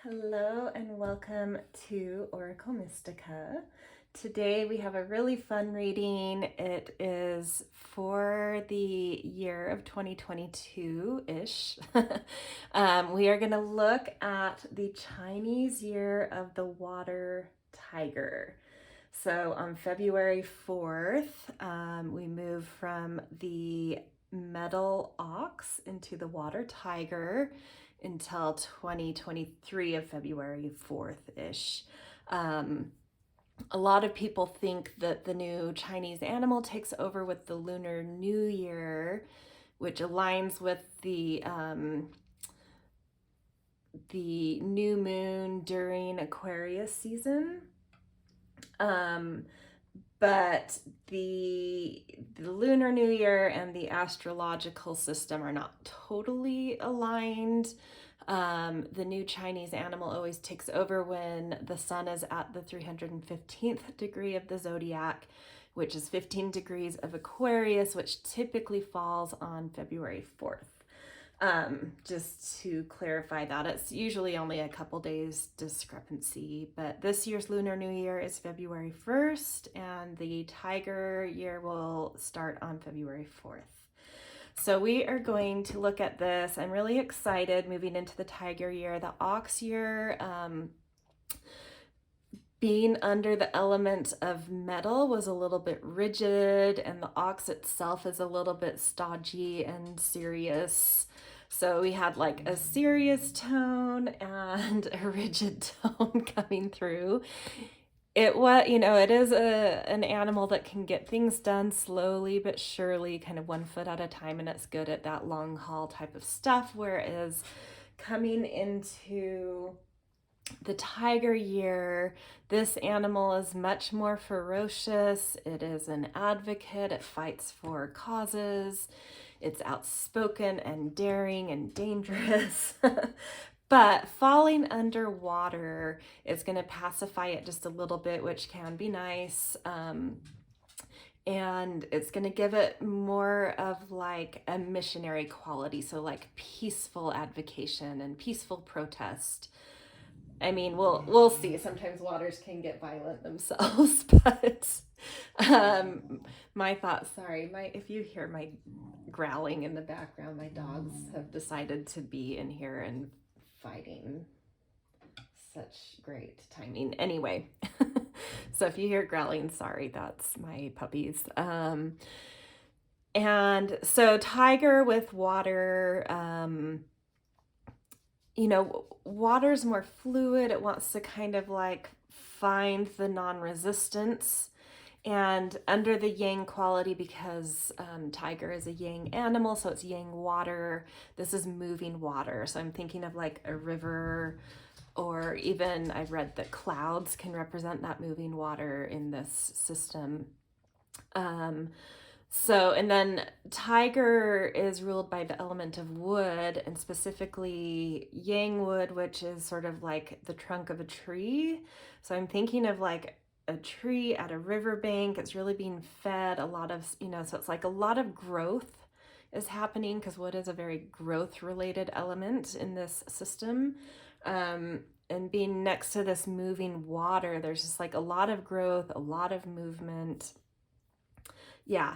Hello and welcome to Oracle Mystica. Today we have a really fun reading. It is for the year of 2022-ish. We are going to look at the Chinese year of the water tiger. So on February 4th, we move from the metal ox into the water tiger until 2023 of February 4th-ish. A lot of people think that the new Chinese animal takes over with the Lunar New Year, which aligns with the new moon during Aquarius season. But the Lunar New Year and the astrological system are not totally aligned. The new Chinese animal always takes over when the sun is at the 315th degree of the zodiac, which is 15 degrees of Aquarius, which typically falls on February 4th. Just to clarify that, it's usually only a couple days discrepancy, but this year's Lunar New Year is February 1st, and the Tiger year will start on February 4th. So we are going to look at this. I'm really excited moving into the Tiger year. The Ox year, being under the element of metal, was a little bit rigid, and the ox itself is a little bit stodgy and serious. So we had like a serious tone and a rigid tone coming through. It is an animal that can get things done slowly but surely, kind of 1 foot at a time, and it's good at that long haul type of stuff. Whereas coming into the Tiger year, this animal is much more ferocious. It is an advocate. It fights for causes. It's outspoken and daring and dangerous. But falling underwater is going to pacify it just a little bit, which can be nice. And it's going to give it more of like a missionary quality. So like peaceful advocation and peaceful protest. I mean, we'll see. Sometimes waters can get violent themselves, but my thoughts. Sorry, if you hear my growling in the background, my dogs have decided to be in here and fighting. Such great timing. Anyway, so if you hear growling, sorry, that's my puppies. And so tiger with water. Water's more fluid. It wants to kind of like find the non-resistance. And under the yang quality, because tiger is a yang animal, so it's yang water, this is moving water. So I'm thinking of like a river, or even I've read that clouds can represent that moving water in this system. And then tiger is ruled by the element of wood, and specifically yang wood, which is sort of like the trunk of a tree. So I'm thinking of like a tree at a riverbank. It's really being fed a lot of, so it's like a lot of growth is happening, because wood is a very growth related element in this system. And being next to this moving water, there's just like a lot of growth, a lot of movement. Yeah,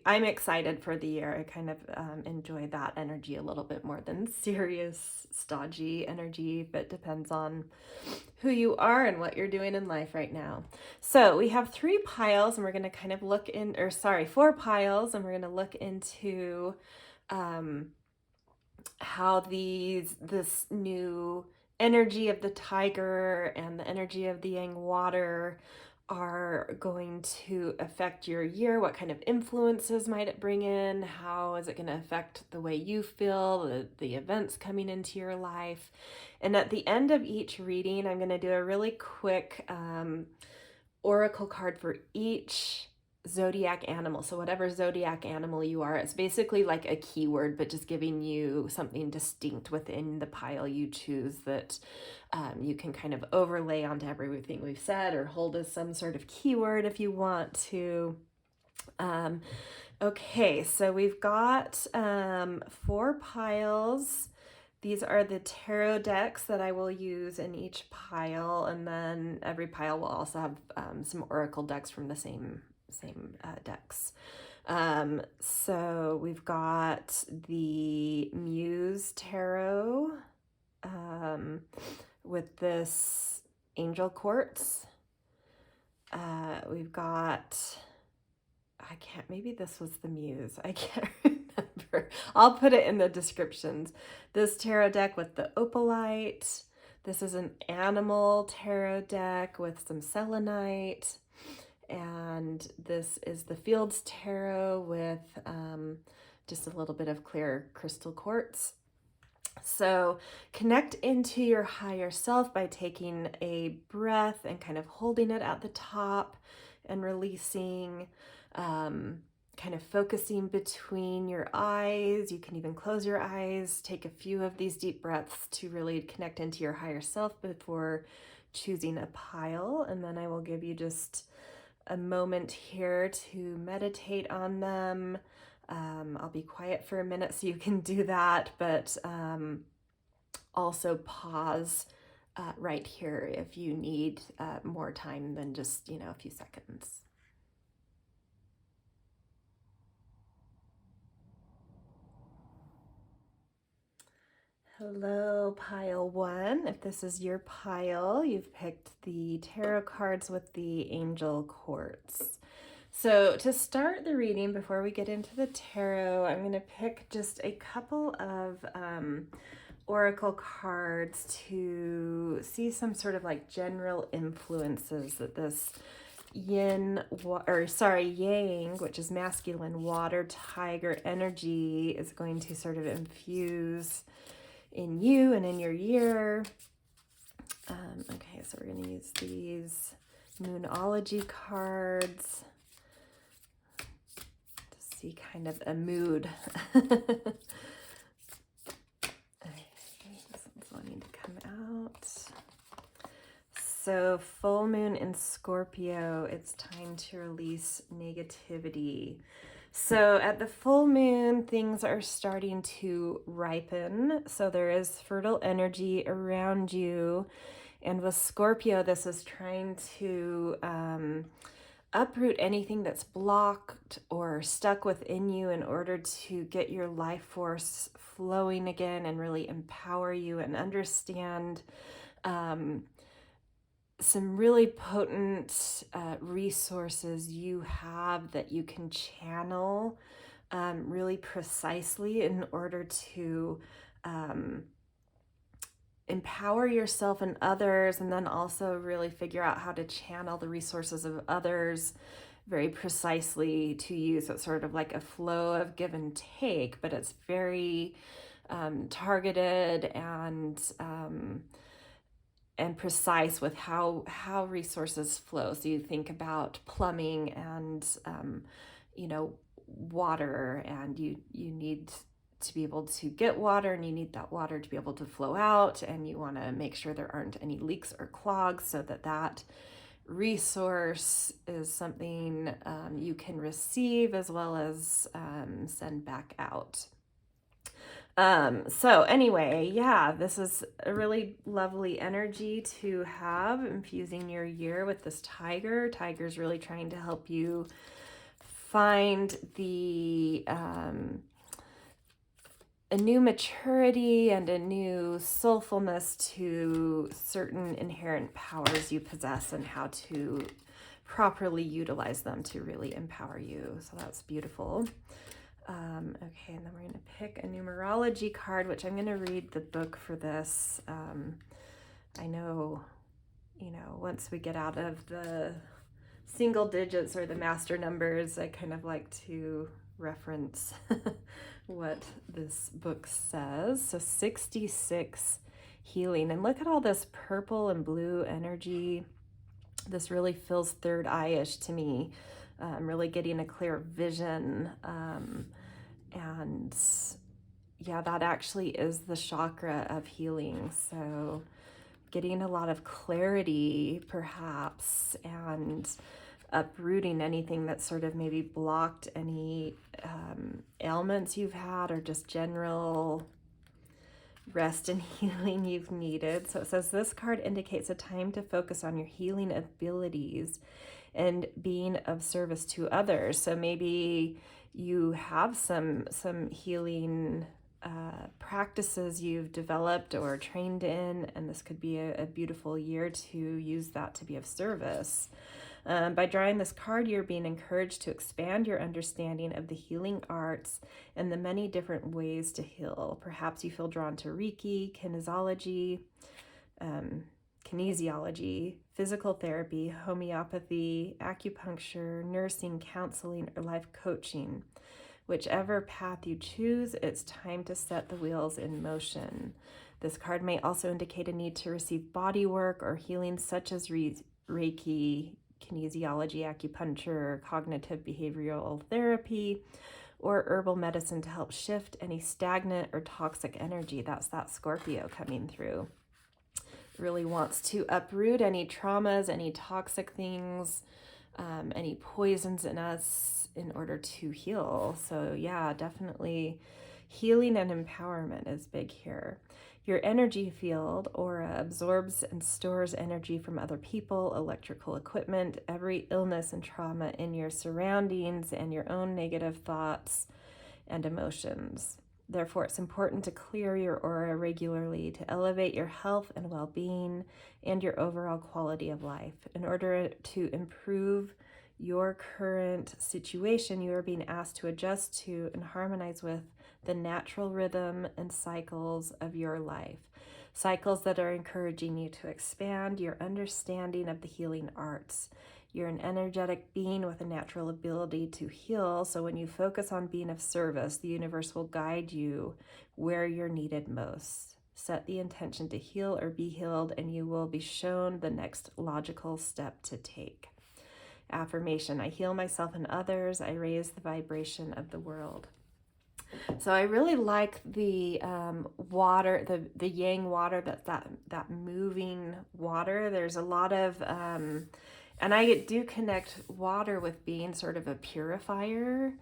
I'm excited for the year. I kind of enjoy that energy a little bit more than serious, stodgy energy, but depends on who you are and what you're doing in life right now. So we have 3 piles, and we're going to kind of look 4 piles, and we're going to look into how this new energy of the tiger and the energy of the yang water are going to affect your year. What kind of influences might it bring in? How is it going to affect the way you feel, the events coming into your life? And at the end of each reading, I'm going to do a really quick oracle card for each zodiac animal. So whatever zodiac animal you are, it's basically like a keyword, but just giving you something distinct within the pile you choose that you can kind of overlay onto everything we've said, or hold as some sort of keyword if you want to. Okay, so we've got 4 piles. These are the tarot decks that I will use in each pile, and then every pile will also have some oracle decks from the same decks. So we've got the Muse tarot with this angel quartz. We've got, maybe this was the Muse. I can't remember. I'll put it in the descriptions. This tarot deck with the opalite. This is an animal tarot deck with some selenite. And this is the Fields Tarot with just a little bit of clear crystal quartz. So connect into your higher self by taking a breath and kind of holding it at the top and releasing, kind of focusing between your eyes. You can even close your eyes, take a few of these deep breaths to really connect into your higher self before choosing a pile. And then I will give you just a moment here to meditate on them. I'll be quiet for a minute so you can do that, but also pause right here if you need more time than just, a few seconds. Hello, pile one. If this is your pile, you've picked the tarot cards with the angel quartz. So to start the reading, before we get into the tarot, I'm going to pick just a couple of oracle cards to see some sort of like general influences that this yang, which is masculine water tiger energy, is going to sort of infuse in you and in your year. Okay, so we're going to use these Moonology cards to see kind of a mood. Okay, this one's wanting to come out. So full moon in Scorpio, it's time to release negativity. So at the full moon, things are starting to ripen. So there is fertile energy around you. And with Scorpio, this is trying to uproot anything that's blocked or stuck within you in order to get your life force flowing again and really empower you and understand some really potent resources you have that you can channel really precisely in order to empower yourself and others, and then also really figure out how to channel the resources of others very precisely to use. So it's sort of like a flow of give and take, but it's very targeted and precise with how resources flow. So you think about plumbing and water, and you need to be able to get water, and you need that water to be able to flow out, and you want to make sure there aren't any leaks or clogs so that resource is something you can receive as well as send back out. So anyway, yeah, this is a really lovely energy to have infusing your year with this tiger. Tiger's really trying to help you find a new maturity and a new soulfulness to certain inherent powers you possess and how to properly utilize them to really empower you. So that's beautiful. Okay, and then we're going to pick a numerology card, which I'm going to read the book for this. I know, once we get out of the single digits or the master numbers, I kind of like to reference what this book says. So 66 healing, and look at all this purple and blue energy. This really feels third eye-ish to me. I'm really getting a clear vision, and yeah, that actually is the chakra of healing. So getting a lot of clarity perhaps, and uprooting anything that sort of maybe blocked any ailments you've had, or just general rest and healing you've needed. So it says this card indicates a time to focus on your healing abilities and being of service to others. So maybe you have some healing practices you've developed or trained in, and this could be a beautiful year to use that to be of service. By drawing this card, you're being encouraged to expand your understanding of the healing arts and the many different ways to heal. Perhaps you feel drawn to Reiki, kinesiology, physical therapy, homeopathy, acupuncture, nursing, counseling, or life coaching. Whichever path you choose, it's time to set the wheels in motion. This card may also indicate a need to receive body work or healing such as Reiki, kinesiology, acupuncture, cognitive behavioral therapy, or herbal medicine to help shift any stagnant or toxic energy. That's that Scorpio coming through. Really wants to uproot any traumas, any toxic things, any poisons in us in order to heal. So yeah, definitely healing and empowerment is big here. Your energy field aura absorbs and stores energy from other people, electrical equipment, every illness and trauma in your surroundings, and your own negative thoughts and emotions. Therefore, it's important to clear your aura regularly to elevate your health and well-being and your overall quality of life. In order to improve your current situation, you are being asked to adjust to and harmonize with the natural rhythm and cycles of your life. Cycles that are encouraging you to expand your understanding of the healing arts. You're an energetic being with a natural ability to heal, so when you focus on being of service, the universe will guide you where you're needed most. Set the intention to heal or be healed, and you will be shown the next logical step to take. Affirmation: I heal myself and others. I raise the vibration of the world. So I really like the water, the yang water, that moving water. There's a lot of and I do connect water with being sort of a purifier.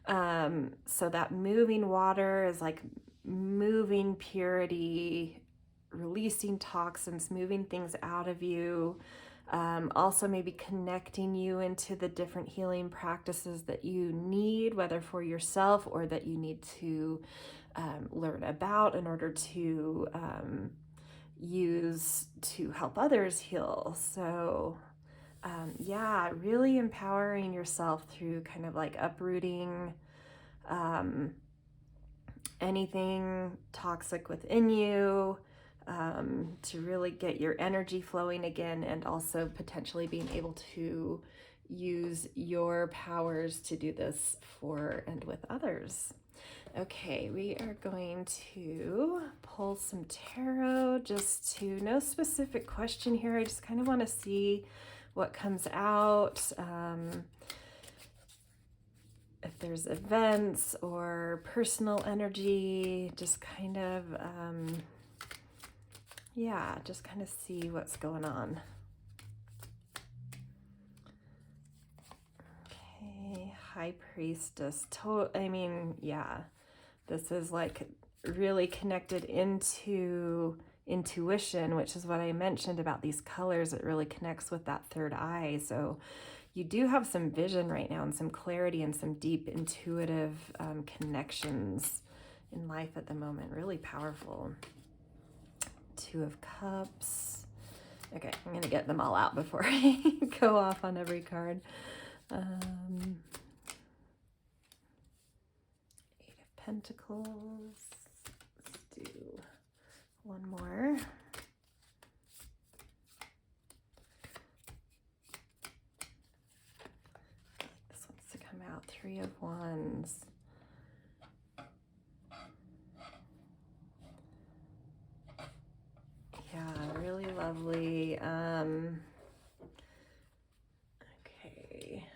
So that moving water is like moving purity, releasing toxins, moving things out of you. Also maybe connecting you into the different healing practices that you need, whether for yourself or that you need to learn about in order to use to help others heal. So yeah, really empowering yourself through kind of like uprooting anything toxic within you, to really get your energy flowing again, and also potentially being able to use your powers to do this for and with others. Okay, we are going to pull some tarot, just to no specific question here. I just kind of want to see what comes out. If there's events or personal energy, just kind of, yeah, just kind of see what's going on. Okay, High Priestess. I mean, yeah, this is like really connected into intuition, which is what I mentioned about these colors. It really connects with that third eye. So you do have some vision right now and some clarity and some deep intuitive connections in life at the moment. Really powerful. Two of Cups. Okay, I'm going to get them all out before I go off on every card. Eight of Pentacles. Let's do one more. This wants to come out. Three of Wands. Yeah, really lovely. Okay.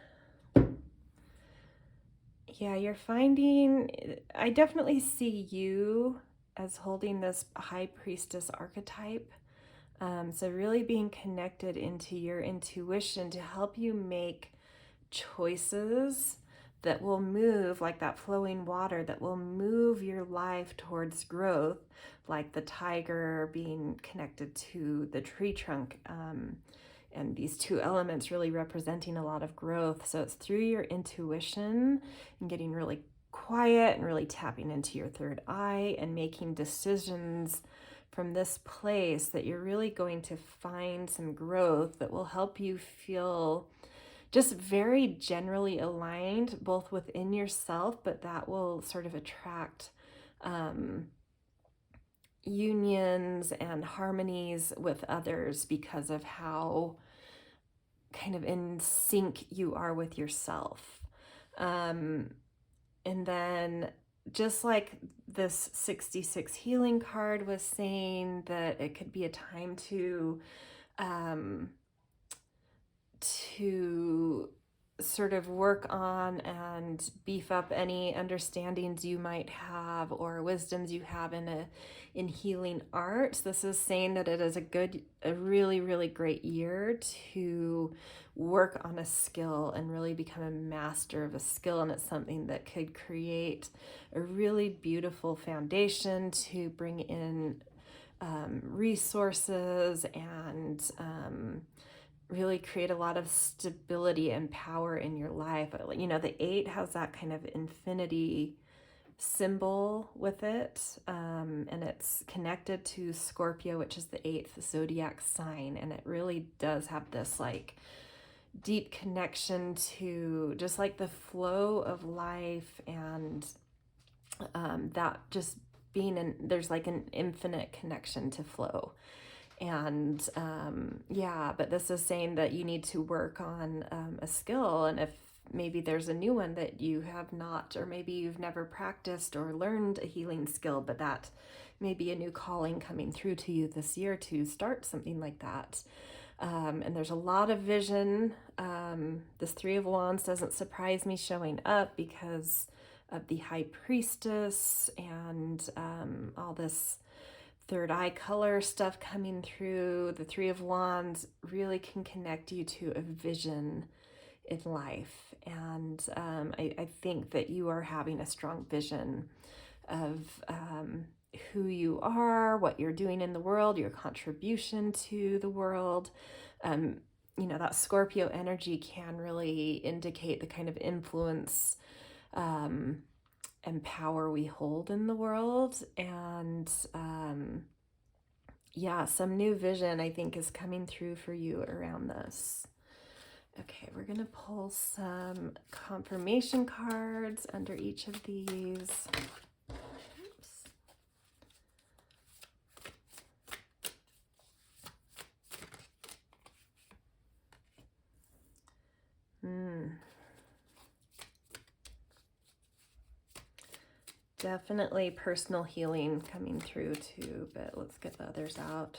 Yeah, you're finding, I definitely see you as holding this High Priestess archetype. So really being connected into your intuition to help you make choices that will move, like that flowing water, that will move your life towards growth, like the tiger being connected to the tree trunk. And these two elements really representing a lot of growth. So it's through your intuition and getting really quiet and really tapping into your third eye and making decisions from this place that you're really going to find some growth that will help you feel just very generally aligned, both within yourself, but that will sort of attract unions and harmonies with others because of how kind of in sync you are with yourself. And then just like this 66 healing card was saying, that it could be a time um, to sort of work on and beef up any understandings you might have or wisdoms you have in healing arts. This is saying that it is a really, really great year to work on a skill and really become a master of a skill. And it's something that could create a really beautiful foundation to bring in resources and really create a lot of stability and power in your life. You know, the 8 has that kind of infinity symbol with it, and it's connected to Scorpio, which is the 8th zodiac sign, and it really does have this like deep connection to just like the flow of life, and that just being in, there's like an infinite connection to flow. And yeah, but this is saying that you need to work on a skill. And if maybe there's a new one that you have not, or maybe you've never practiced or learned a healing skill, but that may be a new calling coming through to you this year to start something like that. And there's a lot of vision. This 3 of Wands doesn't surprise me showing up because of the High Priestess and all this third eye color stuff coming through. The 3 of Wands really can connect you to a vision in life. And I think that you are having a strong vision of who you are, what you're doing in the world, your contribution to the world. You know, that Scorpio energy can really indicate the kind of influence and power we hold in the world. And yeah, some new vision I think is coming through for you around this. Okay, we're gonna pull some confirmation cards under each of these. Oops. Definitely personal healing coming through too, but let's get the others out.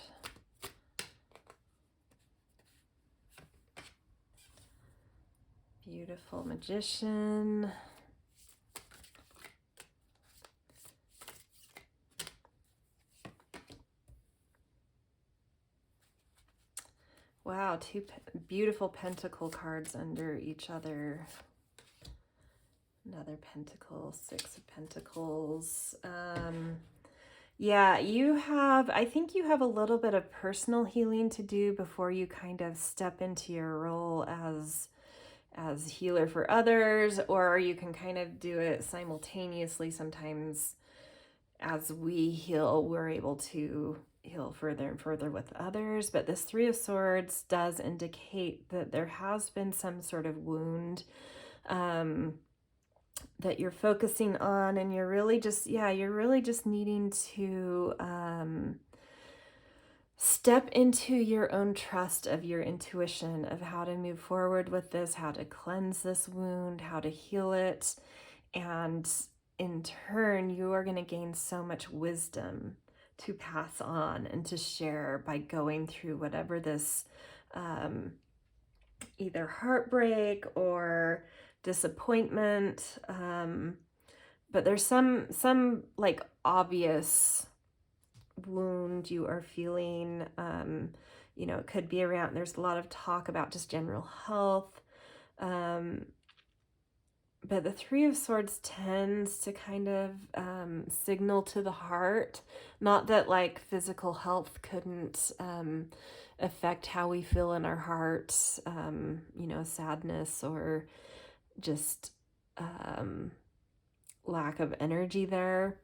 Beautiful Magician. Wow, 2 beautiful Pentacle cards under each other. Another Pentacle, 6 of Pentacles. Yeah, I think you have a little bit of personal healing to do before you kind of step into your role as healer for others, or you can kind of do it simultaneously. Sometimes as we heal, we're able to heal further and further with others. But this 3 of Swords does indicate that there has been some sort of wound that you're focusing on, and you're really just needing to step into your own trust of your intuition of how to move forward with this, how to cleanse this wound, how to heal it. And in turn, you are going to gain so much wisdom to pass on and to share by going through whatever this either heartbreak or disappointment, but there's some like obvious wound you are feeling. You know, it could be around, there's a lot of talk about just general health, But the Three of Swords tends to kind of signal to the heart. Not that like physical health couldn't affect how we feel in our hearts, sadness or just lack of energy there.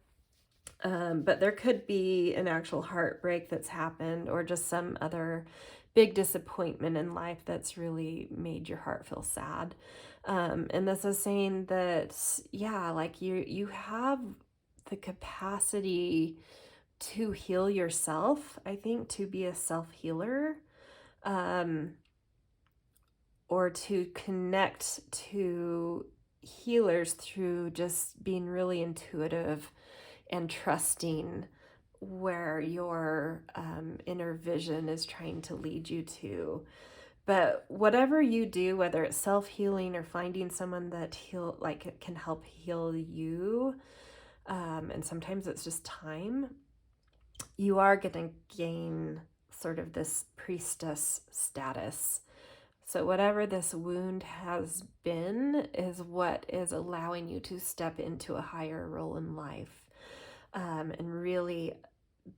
But there could be an actual heartbreak that's happened or just some other big disappointment in life that's really made your heart feel sad. And this is saying that, yeah, like you have the capacity to heal yourself, I think, to be a self-healer, um, or to connect to healers through just being really intuitive and trusting where your inner vision is trying to lead you to. But whatever you do, whether it's self-healing or finding someone that can help heal you, and sometimes it's just time, you are going to gain sort of this priestess status. So whatever this wound has been is what is allowing you to step into a higher role in life, and really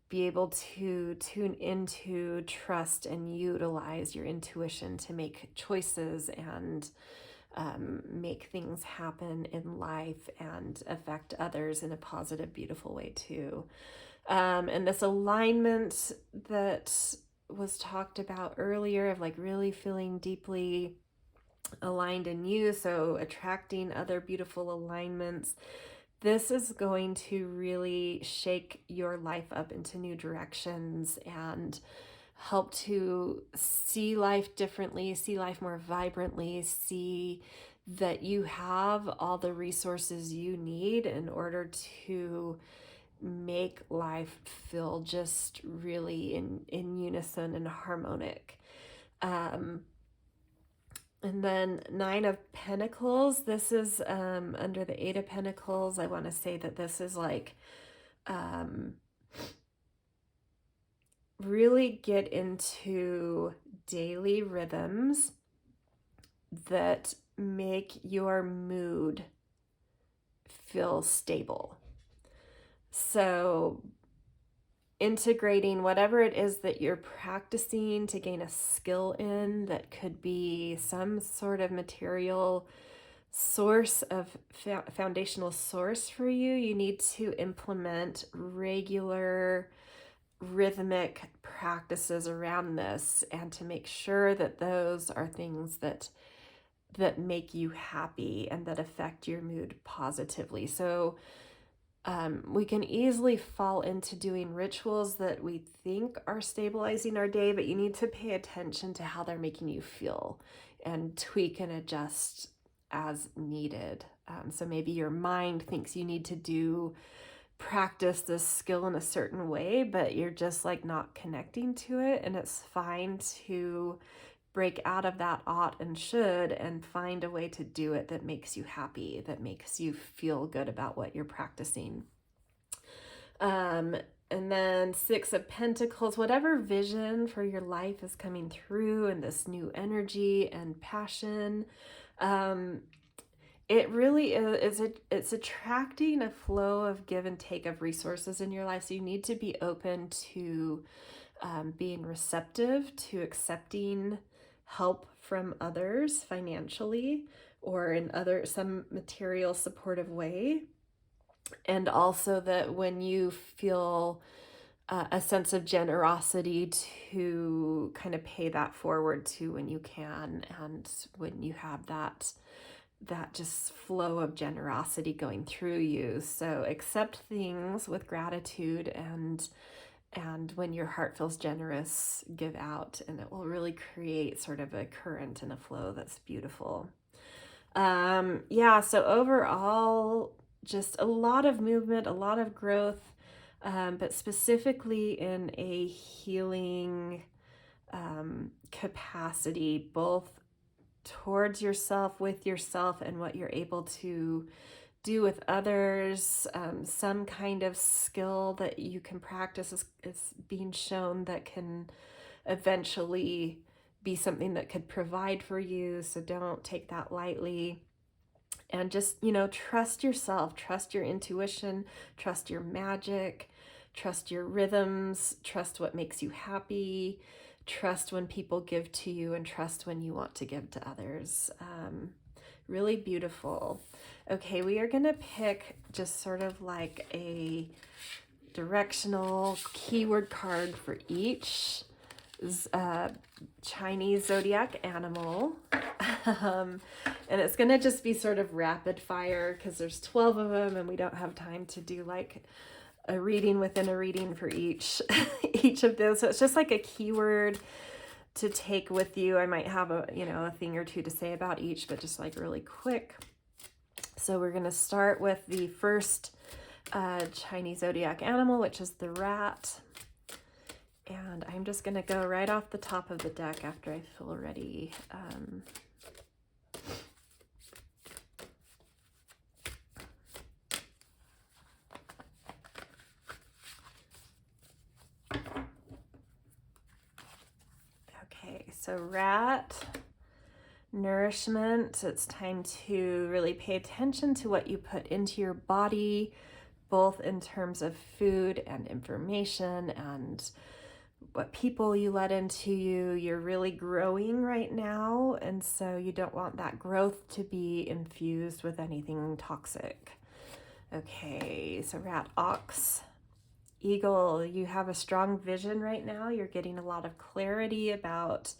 be able to tune into, trust, and utilize your intuition to make choices and make things happen in life and affect others in a positive, beautiful way too. And this alignment that was talked about earlier of like really feeling deeply aligned in you, so attracting other beautiful alignments, this is going to really shake your life up into new directions and help to see life differently, see life more vibrantly, see that you have all the resources you need in order to make life feel just really in unison and harmonic. And then Nine of Pentacles, this is under the Eight of Pentacles. I want to say that this is like really get into daily rhythms that make your mood feel stable. So integrating whatever it is that you're practicing to gain a skill in, that could be some sort of material source of foundational source for you. You need to implement regular rhythmic practices around this, and to make sure that those are things that make you happy and that affect your mood positively. So we can easily fall into doing rituals that we think are stabilizing our day, but you need to pay attention to how they're making you feel and tweak and adjust as needed. So maybe your mind thinks you need to practice this skill in a certain way, but you're just like not connecting to it. And it's fine to break out of that ought and should and find a way to do it that makes you happy, that makes you feel good about what you're practicing. And then Six of Pentacles, whatever vision for your life is coming through and this new energy and passion, it really it's attracting a flow of give and take of resources in your life. So you need to be open to being receptive to accepting help from others financially or in some material supportive way. And also that when you feel a sense of generosity, to kind of pay that forward to when you can, and when you have that just flow of generosity going through you. So accept things with gratitude, and when your heart feels generous, give out, and it will really create sort of a current and a flow that's beautiful. So overall, just a lot of movement, a lot of growth, but specifically in a healing capacity, both towards yourself, with yourself, and what you're able to do with others. Some kind of skill that you can practice is being shown that can eventually be something that could provide for you, so don't take that lightly. And just, trust yourself, trust your intuition, trust your magic, trust your rhythms, trust what makes you happy, trust when people give to you, and trust when you want to give to others. Really beautiful. Okay, we are going to pick just sort of like a directional keyword card for each Chinese Zodiac animal. And it's going to just be sort of rapid fire because there's 12 of them and we don't have time to do like a reading within a reading for each each of those. So it's just like a keyword to take with you. I might have a thing or two to say about each, but just like really quick. So we're going to start with the first Chinese Zodiac animal, which is the rat. And I'm just going to go right off the top of the deck after I feel ready. Okay, so rat, nourishment. It's time to really pay attention to what you put into your body, both in terms of food and information and what people you let into you. You're really growing right now, and so you don't want that growth to be infused with anything toxic. Okay, so rat, ox, eagle, you have a strong vision right now. You're getting a lot of clarity about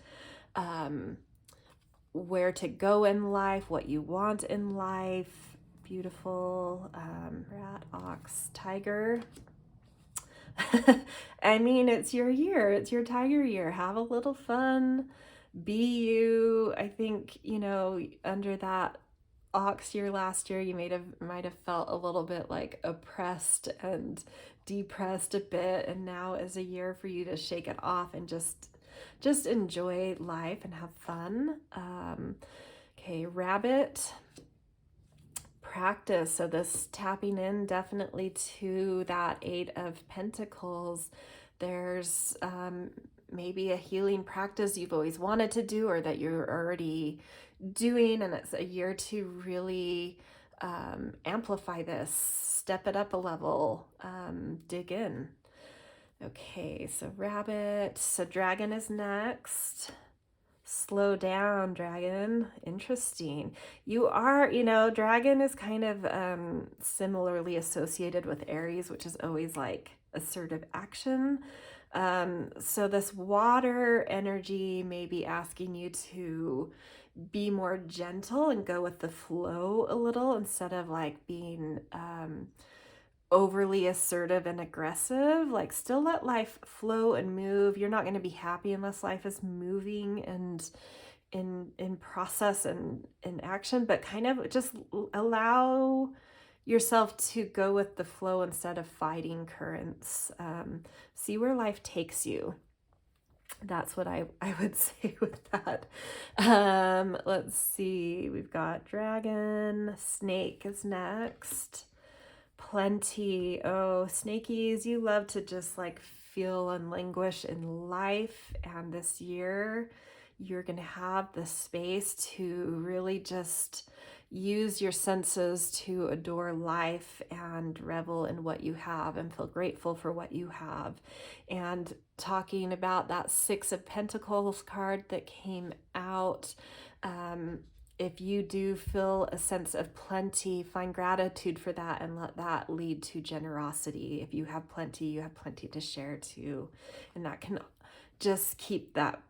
where to go in life, what you want in life. Beautiful. Rat, ox, tiger. I mean, it's your year. It's your tiger year. Have a little fun. Be you. I think, under that ox year last year, you might have felt a little bit like oppressed and depressed a bit. And now is a year for you to shake it off and just enjoy life and have fun. Okay, rabbit. Practice. So this tapping in definitely to that 8 of Pentacles. There's maybe a healing practice you've always wanted to do or that you're already doing, and it's a year to really amplify this, step it up a level, dig in. Okay, so rabbit. So dragon is next. Slow down, dragon. Interesting. You are, dragon is kind of similarly associated with Aries, which is always like assertive action. So this water energy may be asking you to be more gentle and go with the flow a little instead of like being overly assertive and aggressive. Like, still let life flow and move. You're not going to be happy unless life is moving and in process and in action, but kind of just allow yourself to go with the flow instead of fighting currents. See where life takes you. That's what I would say with that. Let's see. We've got dragon. Snake is next. Plenty. Oh, snakies, you love to just like feel and languish in life. And this year, you're going to have the space to really just use your senses to adore life and revel in what you have and feel grateful for what you have. And talking about that 6 of Pentacles card that came out, if you do feel a sense of plenty, find gratitude for that and let that lead to generosity. If you have plenty to share too. And that can just keep that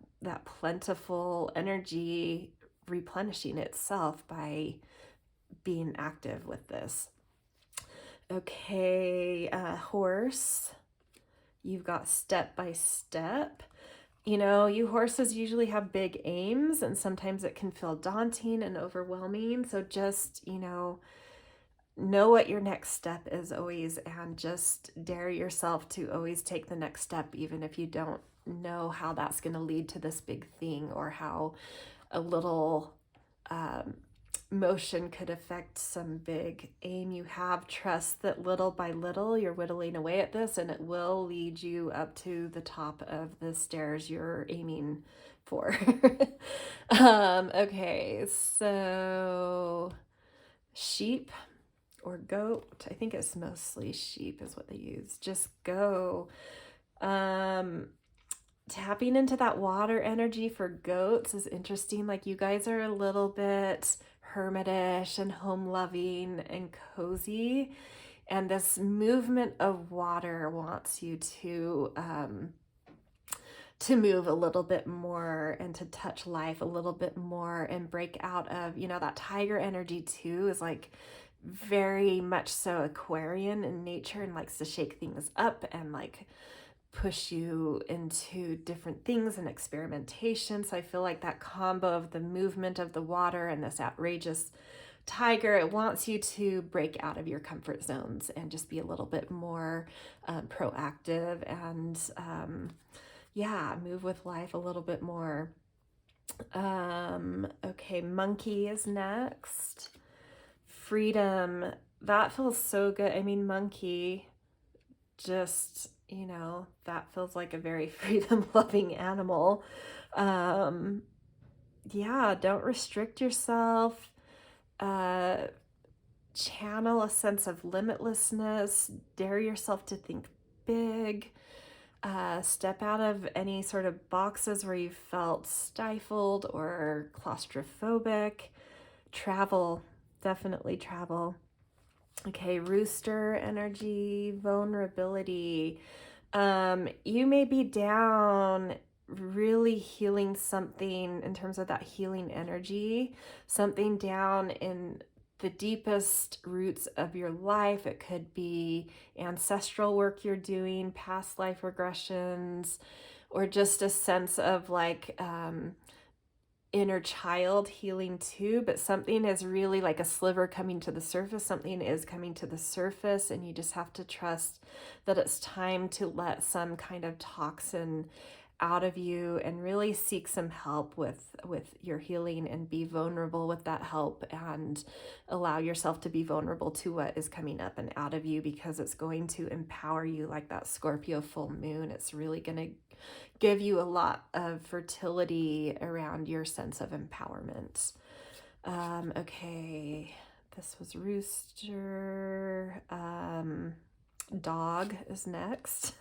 plentiful energy replenishing itself by being active with this. Okay, horse. You've got step by step. You horses usually have big aims, and sometimes it can feel daunting and overwhelming. So just, know what your next step is always, and just dare yourself to always take the next step, even if you don't know how that's going to lead to this big thing or how a little motion could affect some big aim you have. Trust that little by little you're whittling away at this, and it will lead you up to the top of the stairs you're aiming for. Okay, so sheep or goat. I think it's mostly sheep is what they use. Just go. Tapping into that water energy for goats is interesting. Like you guys are a little bit hermitish and home loving and cozy. And this movement of water wants you to move a little bit more and to touch life a little bit more and break out of, that tiger energy too is like very much so Aquarian in nature and likes to shake things up and like push you into different things and experimentation. So I feel like that combo of the movement of the water and this outrageous tiger, it wants you to break out of your comfort zones and just be a little bit more proactive and move with life a little bit more. Okay, monkey is next. Freedom, that feels so good. I mean, monkey, just, that feels like a very freedom loving animal. Don't restrict yourself. Channel a sense of limitlessness, dare yourself to think big. Step out of any sort of boxes where you felt stifled or claustrophobic. Travel, definitely travel. Okay, Rooster energy, vulnerability. You may be down really healing something in terms of that healing energy, something down in the deepest roots of your life. It could be ancestral work you're doing, past life regressions, or just a sense of like inner child healing too. But something is really like a sliver coming to the surface. Something is coming to the surface, and you just have to trust that it's time to let some kind of toxin out of you and really seek some help with your healing and be vulnerable with that help and allow yourself to be vulnerable to what is coming up and out of you, because it's going to empower you like that Scorpio full moon. It's really going to give you a lot of fertility around your sense of empowerment. Okay, this was Rooster. Dog is next.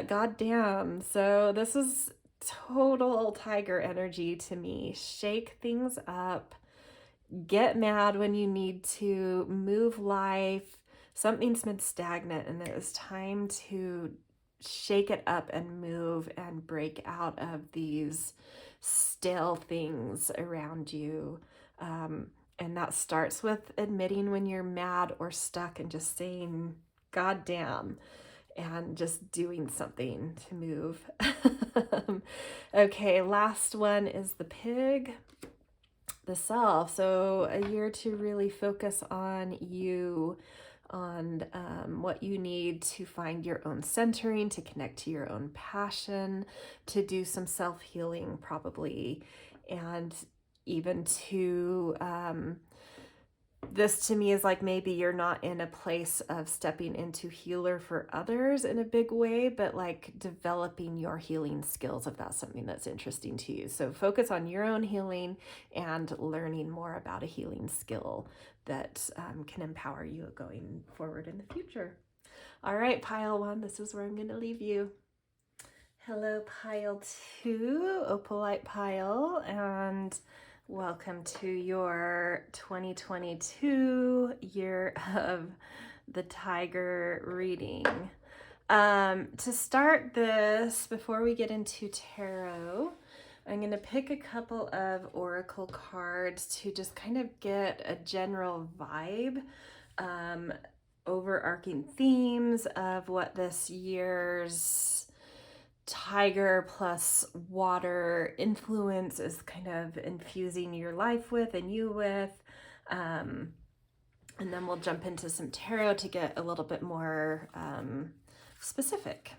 God damn. So this is total tiger energy to me. Shake things up. Get mad when you need to. Move life. Something's been stagnant and it is time to shake it up and move and break out of these stale things around you. And that starts with admitting when you're mad or stuck and just saying, God damn, and just doing something to move. Okay, last one is the pig, the self. So a year to really focus on you, on what you need to find your own centering, to connect to your own passion, to do some self-healing probably, and even to this to me is like maybe you're not in a place of stepping into healer for others in a big way, but like developing your healing skills if that's something that's interesting to you. So focus on your own healing and learning more about a healing skill that can empower you going forward in the future. All right, pile one, this is where I'm going to leave you. Hello, pile two, opalite pile, and welcome to your 2022 year of the tiger reading. To start this, before we get into tarot, I'm going to pick a couple of oracle cards to just kind of get a general vibe, overarching themes of what this year's tiger plus water influence is kind of infusing your life with and you with. And then we'll jump into some tarot to get a little bit more specific.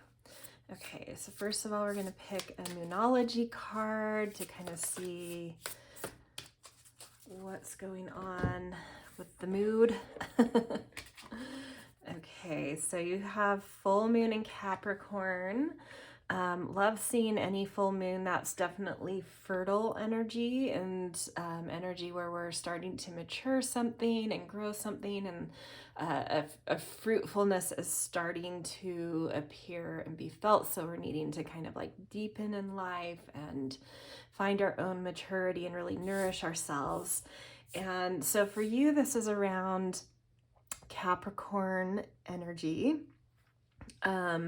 Okay, so first of all, we're going to pick a Moonology card to kind of see what's going on with the mood. Okay, so you have full moon in Capricorn. Love seeing any full moon. That's definitely fertile energy, and energy where we're starting to mature something and grow something, and a fruitfulness is starting to appear and be felt. So we're needing to kind of like deepen in life and find our own maturity and really nourish ourselves. And so for you, this is around Capricorn energy. I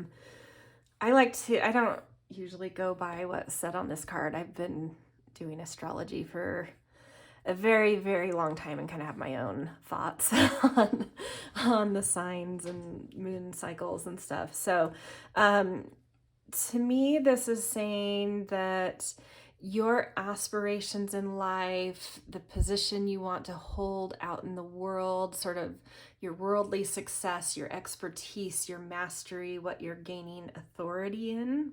don't usually go by what's said on this card. I've been doing astrology for a very, very long time and kind of have my own thoughts on the signs and moon cycles and stuff. So, to me, this is saying that your aspirations in life, the position you want to hold out in the world, sort of your worldly success, your expertise, your mastery, what you're gaining authority in.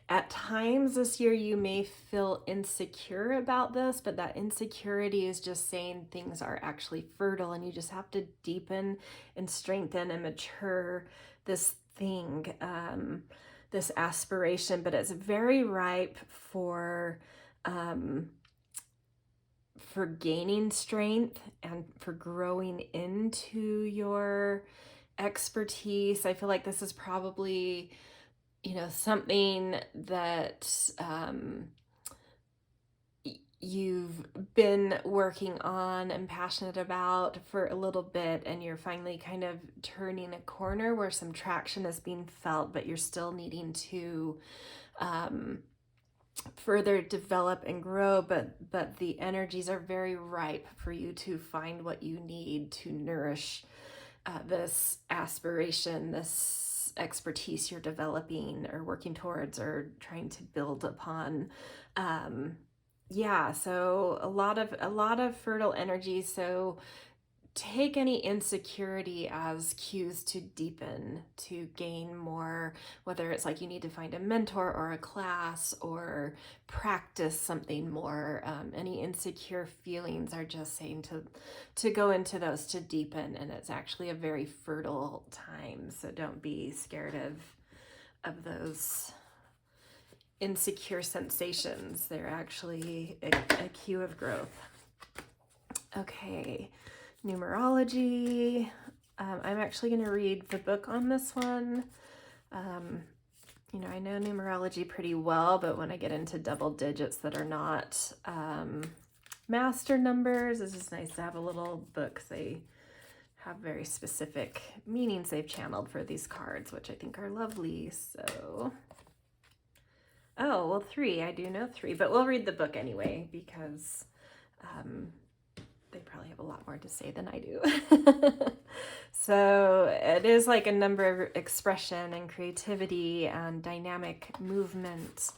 At times this year, you may feel insecure about this, but that insecurity is just saying things are actually fertile, and you just have to deepen and strengthen and mature this thing, this aspiration. But it's very ripe for gaining strength and for growing into your expertise. I feel like this is probably, something that you've been working on and passionate about for a little bit, and you're finally kind of turning a corner where some traction is being felt, but you're still needing to further develop and grow, but the energies are very ripe for you to find what you need to nourish this aspiration, this expertise you're developing or working towards or trying to build upon. So a lot of fertile energy. So take any insecurity as cues to deepen, to gain more, whether it's like you need to find a mentor or a class or practice something more. Any insecure feelings are just saying to go into those to deepen, and it's actually a very fertile time. So don't be scared of those insecure sensations. They're actually a cue of growth. Okay. Numerology. I'm actually going to read the book on this one. I know numerology pretty well, but when I get into double digits that are not master numbers, it's just nice to have a little book. They have very specific meanings they've channeled for these cards, which I think are lovely. So, 3. I do know 3, but we'll read the book anyway because they probably have a lot more to say than I do. So it is like a number of expression and creativity and dynamic movement.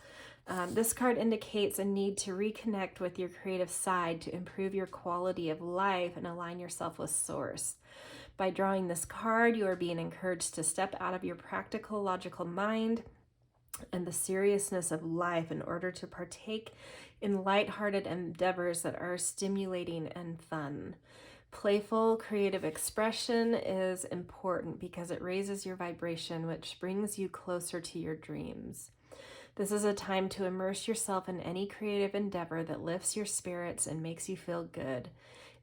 This card indicates a need to reconnect with your creative side to improve your quality of life and align yourself with source. By drawing this card, you are being encouraged to step out of your practical, logical mind and the seriousness of life in order to partake in lighthearted endeavors that are stimulating and fun. Playful, creative expression is important because it raises your vibration, which brings you closer to your dreams. This is a time to immerse yourself in any creative endeavor that lifts your spirits and makes you feel good.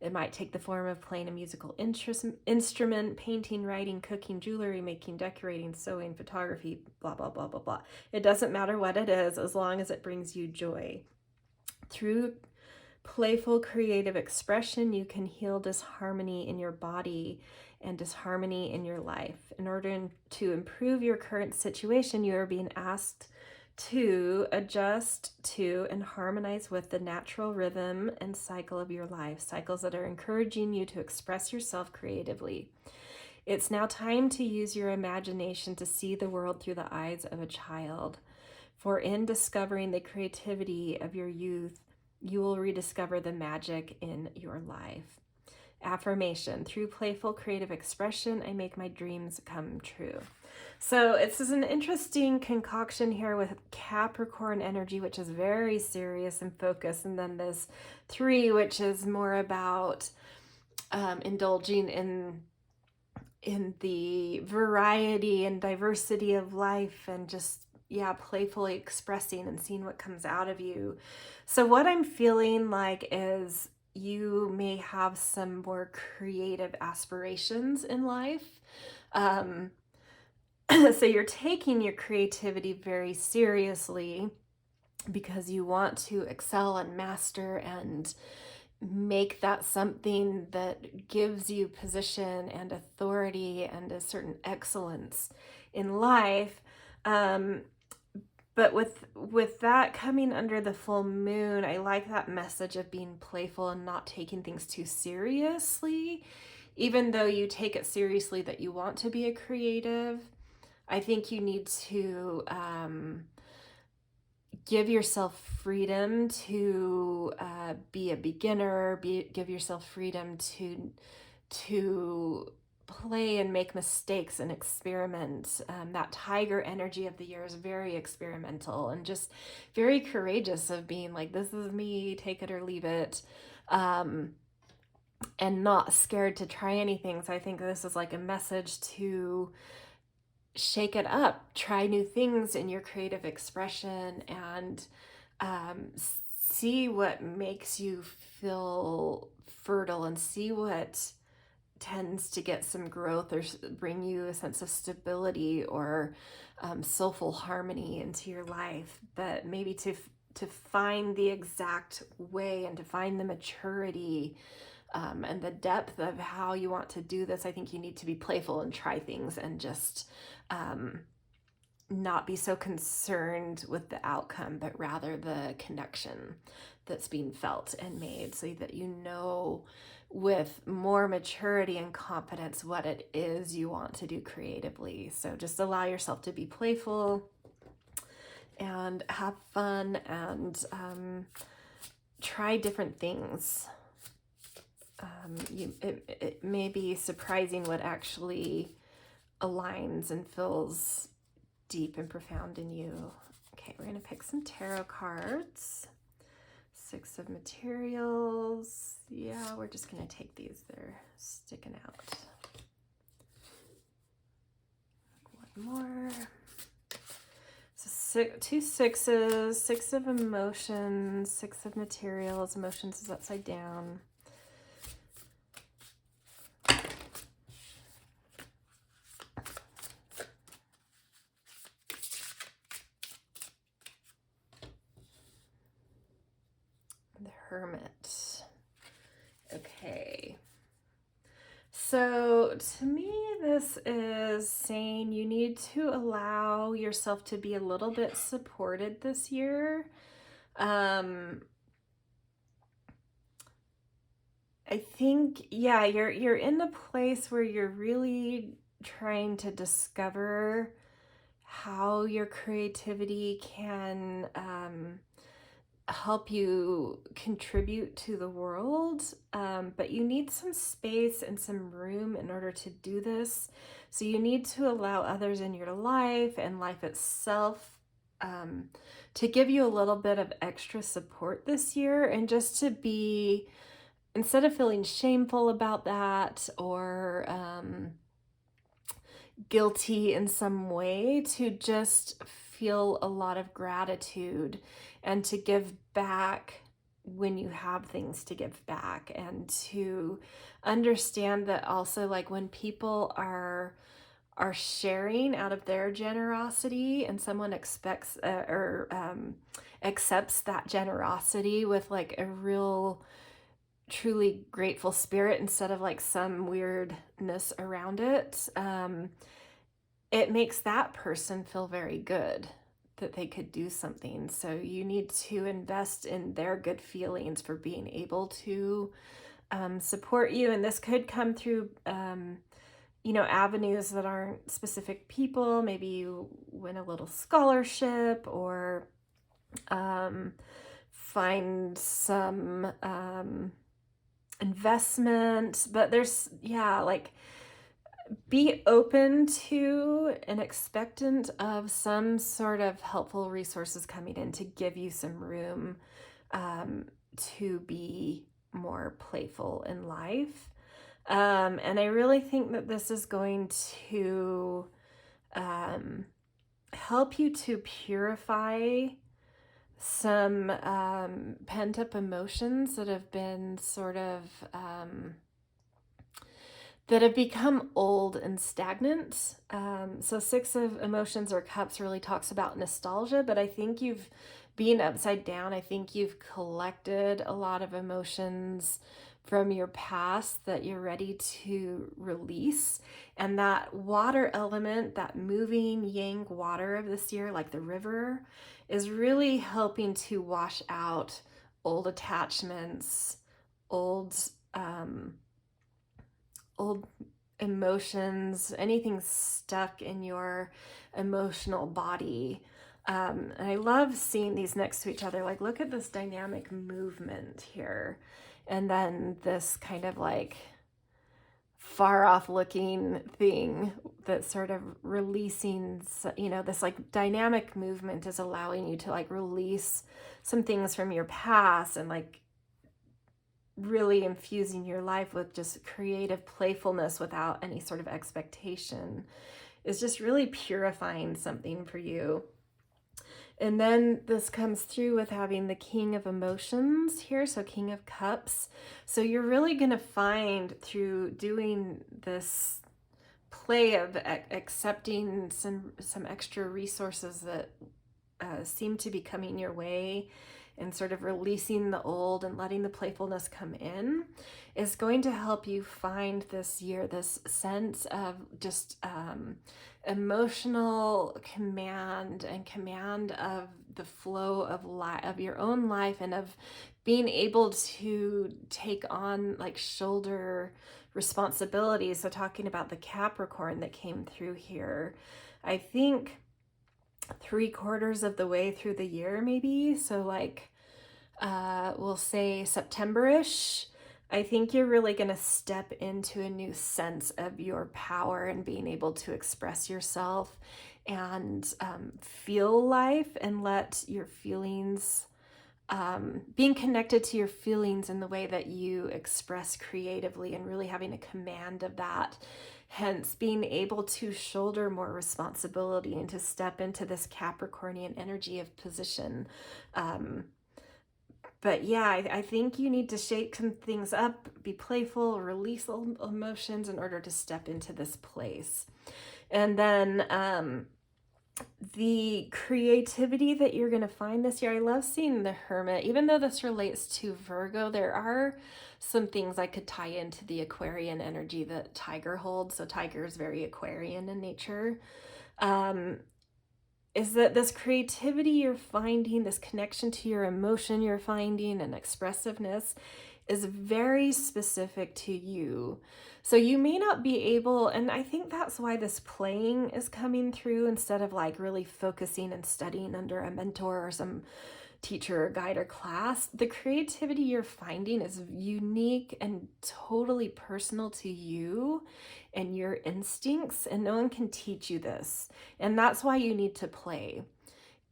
It might take the form of playing a musical instrument, painting, writing, cooking, jewelry making, decorating, sewing, photography, blah, blah, blah, blah, blah. It doesn't matter what it is as long as it brings you joy. Through playful creative expression, you can heal disharmony in your body and disharmony in your life. In order to improve your current situation, you are being asked to adjust to and harmonize with the natural rhythm and cycle of your life, cycles that are encouraging you to express yourself creatively. It's now time to use your imagination to see the world through the eyes of a child. For in discovering the creativity of your youth, you will rediscover the magic in your life. Affirmation: through playful creative expression, I make my dreams come true. So it's an interesting concoction here with Capricorn energy, which is very serious and focused, and then this 3, which is more about indulging in the variety and diversity of life and just playfully expressing and seeing what comes out of you. So what I'm feeling like is you may have some more creative aspirations in life. Um, so you're taking your creativity very seriously because you want to excel and master and make that something that gives you position and authority and a certain excellence in life. Um, but with that coming under the full moon, I like that message of being playful and not taking things too seriously. Even though you take it seriously that you want to be a creative, I think you need to give yourself freedom to be a beginner. Give yourself freedom to play and make mistakes and experiment. That tiger energy of the year is very experimental and just very courageous of being like, this is me, take it or leave it. And not scared to try anything. So I think this is like a message to shake it up, try new things in your creative expression, and see what makes you feel fertile and see what tends to get some growth or bring you a sense of stability or soulful harmony into your life. But maybe to find the exact way and to find the maturity and the depth of how you want to do this, I think you need to be playful and try things and just not be so concerned with the outcome, but rather the connection that's being felt and made, so that you know with more maturity and confidence what it is you want to do creatively. So just allow yourself to be playful and have fun and try different things. It may be surprising what actually aligns and feels deep and profound in you. Okay, we're going to pick some tarot cards. 6 of materials. Yeah, we're just going to take these. They're sticking out. One more. So 2 sixes, 6 of emotions, 6 of materials. Emotions is upside down. The Hermit. Okay. So to me, this is saying you need to allow yourself to be a little bit supported this year. I think, yeah, you're in a place where you're really trying to discover how your creativity can help you contribute to the world, but you need some space and some room in order to do this. So you need to allow others in your life and life itself to give you a little bit of extra support this year, and just to be, instead of feeling shameful about that or guilty in some way, to just feel a lot of gratitude and to give back when you have things to give back, and to understand that also, like, when people are sharing out of their generosity and someone expects accepts that generosity with like a real truly grateful spirit instead of like some weirdness around it, it makes that person feel very good that they could do something. So you need to invest in their good feelings for being able to support you. And this could come through, avenues that aren't specific people. Maybe you win a little scholarship or find some investment. But there's, be open to and expectant of some sort of helpful resources coming in to give you some room to be more playful in life. And I really think that this is going to help you to purify some pent-up emotions that have been sort of that have become old and stagnant. So Six of Emotions or Cups really talks about nostalgia, but I think you've being upside down, I think you've collected a lot of emotions from your past that you're ready to release. And that water element, that moving yang water of this year, like the river, is really helping to wash out old attachments, old old emotions, anything stuck in your emotional body. And I love seeing these next to each other. Like, look at this dynamic movement here. And then this kind of like far off looking thing that's sort of releasing, you know, this like dynamic movement is allowing you to like release some things from your past and like really infusing your life with just creative playfulness without any sort of expectation is just really purifying something for you. And then this comes through with having the King of Emotions here, so King of Cups. So you're really going to find through doing this play of accepting some extra resources that seem to be coming your way and sort of releasing the old and letting the playfulness come in is going to help you find this year this sense of just emotional command and command of the flow of of your own life, and of being able to take on like shoulder responsibilities. So talking about the Capricorn that came through here, I think 3/4 of the way through the year, maybe. So like, we'll say September-ish, I think you're really going to step into a new sense of your power and being able to express yourself and feel life and let your feelings, being connected to your feelings in the way that you express creatively and really having a command of that. Hence, being able to shoulder more responsibility and to step into this Capricornian energy of position. But yeah, I think you need to shake some things up, be playful, release emotions in order to step into this place. And then the creativity that you're going to find this year, I love seeing the Hermit. Even though this relates to Virgo, there are some things I could tie into the Aquarian energy that Tiger holds. So Tiger is very Aquarian in nature. Is that this creativity you're finding, this connection to your emotion you're finding, and expressiveness is very specific to you. So you may not be able, and I think that's why this playing is coming through instead of like really focusing and studying under a mentor or some teacher or guide or class. The creativity you're finding is unique and totally personal to you and your instincts, and no one can teach you this. And that's why you need to play,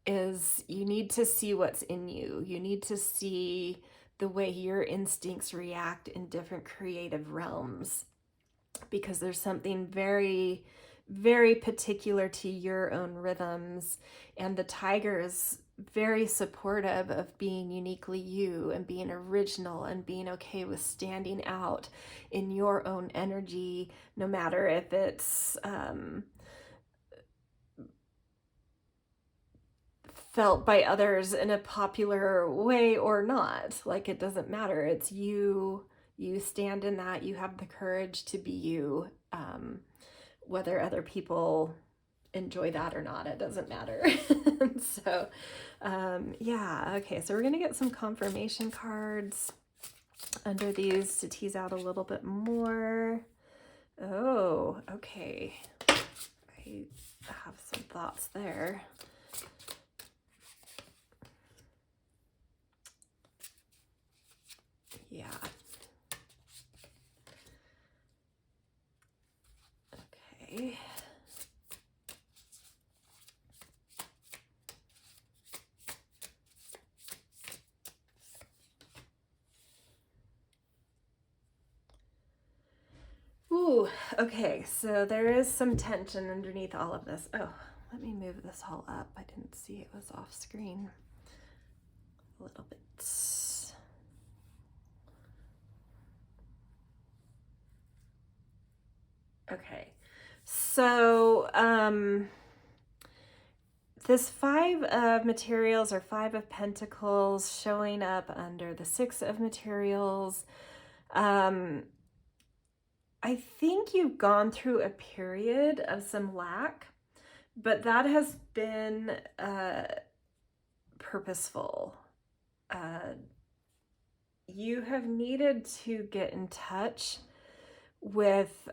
is you need to see what's in you. You need to see the way your instincts react in different creative realms, because there's something very, very particular to your own rhythms. And the Tiger is very supportive of being uniquely you and being original and being okay with standing out in your own energy, no matter if it's felt by others in a popular way or not. Like, it doesn't matter. It's you. You stand in that. You have the courage to be you. Whether other people enjoy that or not, it doesn't matter. So, yeah. Okay, so we're going to get some confirmation cards under these to tease out a little bit more. Oh, okay. I have some thoughts there. Yeah. Okay. Ooh, okay, so there is some tension underneath all of this. Oh, let me move this all up. I didn't see it was off screen a little bit. Okay, so this 5 of materials, or 5 of pentacles, showing up under the 6 of materials. I think you've gone through a period of some lack, but that has been purposeful. You have needed to get in touch with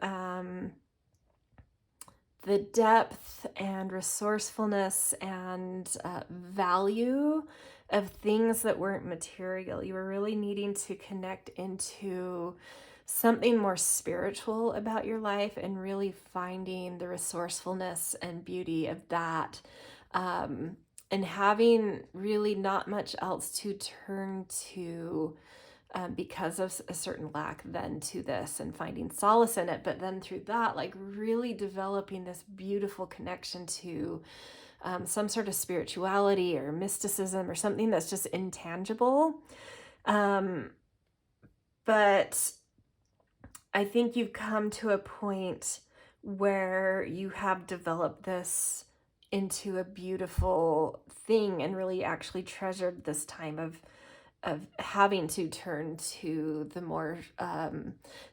the depth and resourcefulness and value of things that weren't material. You were really needing to connect into something more spiritual about your life and really finding the resourcefulness and beauty of that, and having really not much else to turn to because of a certain lack, then to this and finding solace in it. But then through that, like really developing this beautiful connection to some sort of spirituality or mysticism or something that's just intangible. But I think you've come to a point where you have developed this into a beautiful thing and really actually treasured this time of having to turn to the more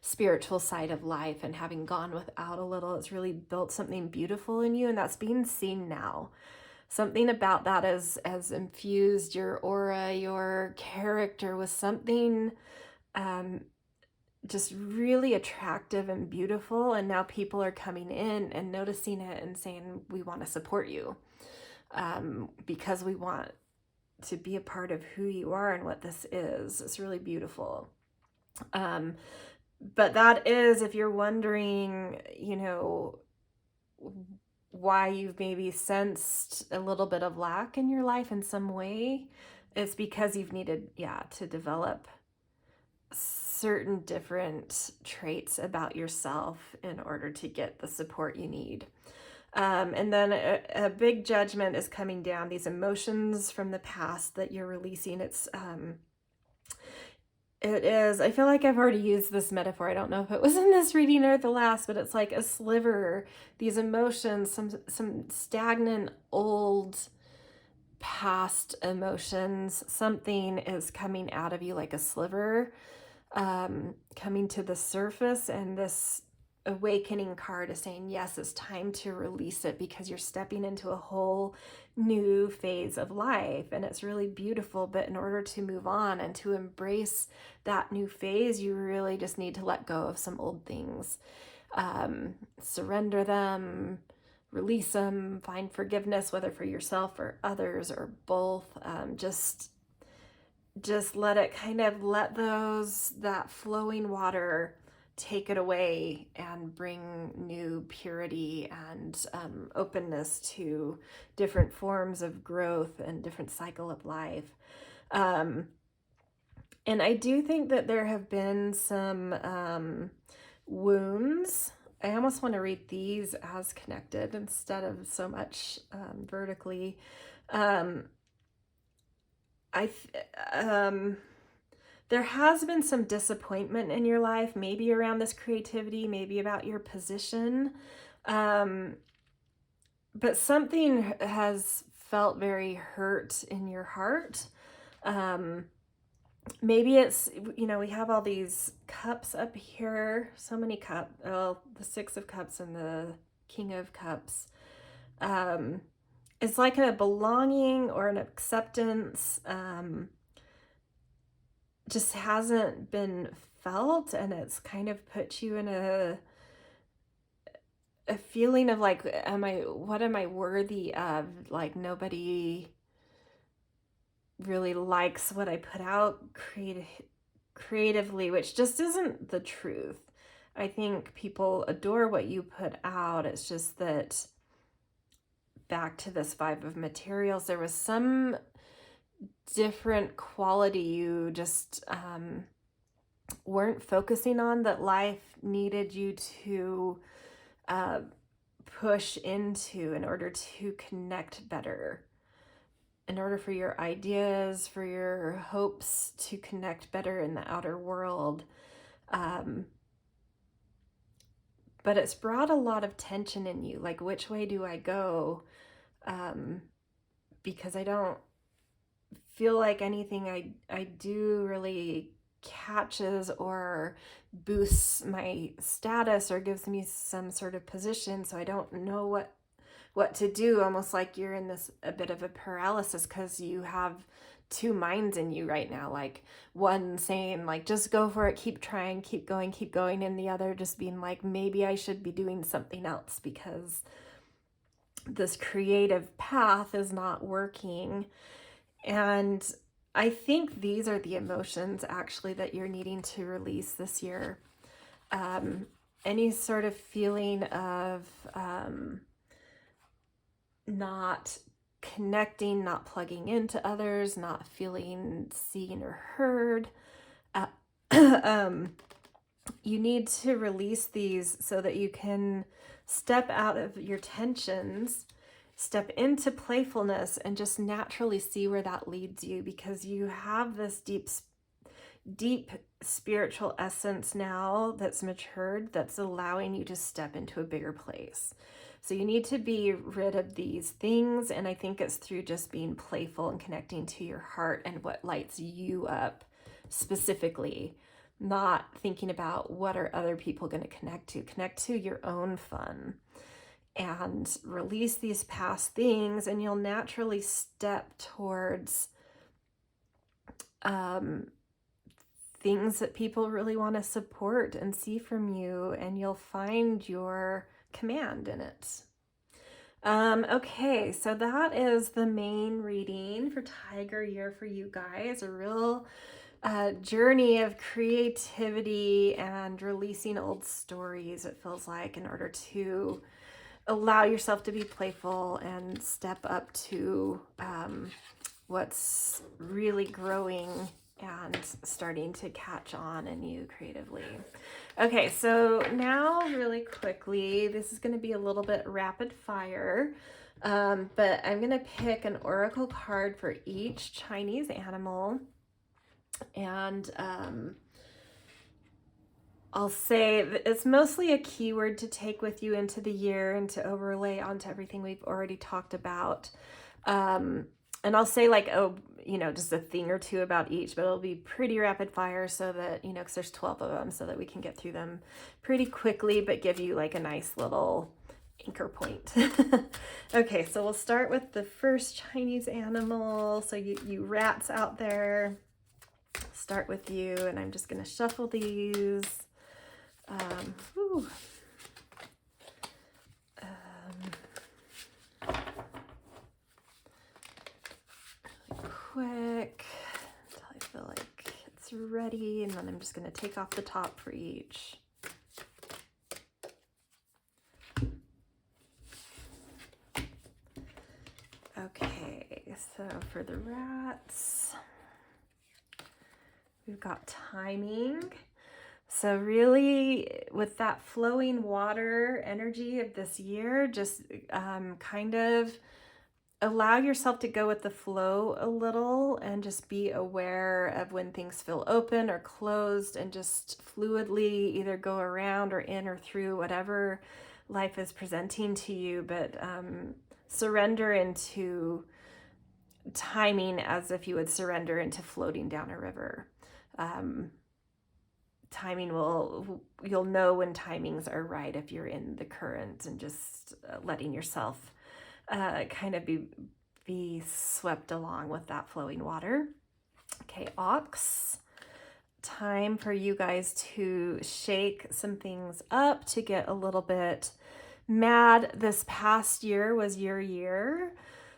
spiritual side of life, and having gone without a little, it's really built something beautiful in you, and that's being seen now. Something about that has infused your aura, your character with something just really attractive and beautiful, and now people are coming in and noticing it and saying, we want to support you because we want to be a part of who you are and what this is. It's really beautiful. But that is, if you're wondering, why you've maybe sensed a little bit of lack in your life in some way, it's because you've needed, to develop certain different traits about yourself in order to get the support you need. And then a big judgment is coming down, these emotions from the past that you're releasing. It is, I feel like I've already used this metaphor. I don't know if it was in this reading or the last, but it's like a sliver, these emotions, some stagnant, old, past emotions. Something is coming out of you like a sliver, coming to the surface, and this awakening card is saying, yes, it's time to release it because you're stepping into a whole new phase of life, and it's really beautiful. But in order to move on and to embrace that new phase, you really just need to let go of some old things, surrender them, release them, find forgiveness, whether for yourself or others or both. Just let it kind of that flowing water take it away and bring new purity and openness to different forms of growth and different cycle of life. And I do think that there have been some wounds. I almost want to read these as connected instead of so much vertically. There has been some disappointment in your life, maybe around this creativity, maybe about your position. But something has felt very hurt in your heart. Maybe it's, we have all these cups up here, so many cups, the 6 of Cups and the King of Cups. It's like a belonging or an acceptance, just hasn't been felt, and it's kind of put you in a feeling of like, what am I worthy of? Like, nobody really likes what I put out creatively, which just isn't the truth. I think people adore what you put out. It's just that, back to this 5 of materials, there was some different quality you just weren't focusing on, that life needed you to push into in order to connect better, in order for your ideas, for your hopes to connect better in the outer world. But it's brought a lot of tension in you, like, which way do I go? Because I don't feel like anything I do really catches or boosts my status or gives me some sort of position, so I don't know what to do. Almost like you're in this a bit of a paralysis because you have two minds in you right now, like one saying like just go for it, keep trying, keep going, and the other just being like maybe I should be doing something else because this creative path is not working. And I think these are the emotions actually that you're needing to release this year. Any sort of feeling of not connecting, not plugging into others, not feeling seen or heard. You need to release these so that you can step out of your tensions, step into playfulness, and just naturally see where that leads you, because you have this deep spiritual essence now that's matured, that's allowing you to step into a bigger place. So you need to be rid of these things, and I think it's through just being playful and connecting to your heart and what lights you up specifically, not thinking about what are other people going to connect to your own fun, and release these past things, and you'll naturally step towards things that people really want to support and see from you, and you'll find your command in it. Okay, so that is the main reading for Tiger Year for you guys. A real journey of creativity and releasing old stories, it feels like, in order to allow yourself to be playful and step up to what's really growing and starting to catch on in you creatively. Okay, so now really quickly, this is going to be a little bit rapid fire, but I'm going to pick an oracle card for each Chinese animal, and I'll say it's mostly a keyword to take with you into the year and to overlay onto everything we've already talked about. And I'll say like, just a thing or two about each, but it'll be pretty rapid fire so that, because there's 12 of them, so that we can get through them pretty quickly, but give you like a nice little anchor point. Okay, so we'll start with the first Chinese animal. So you rats out there, start with you, and I'm just going to shuffle these. Quick until I feel like it's ready, and then I'm just going to take off the top for each. Okay, so for the rats, we've got timing. So really, with that flowing water energy of this year, just kind of allow yourself to go with the flow a little and just be aware of when things feel open or closed, and just fluidly either go around or in or through whatever life is presenting to you, but surrender into timing as if you would surrender into floating down a river. Timing you'll know when timings are right if you're in the current, and just letting yourself kind of be swept along with that flowing water. Okay, ox. Time for you guys to shake some things up, to get a little bit mad. This past year was your year.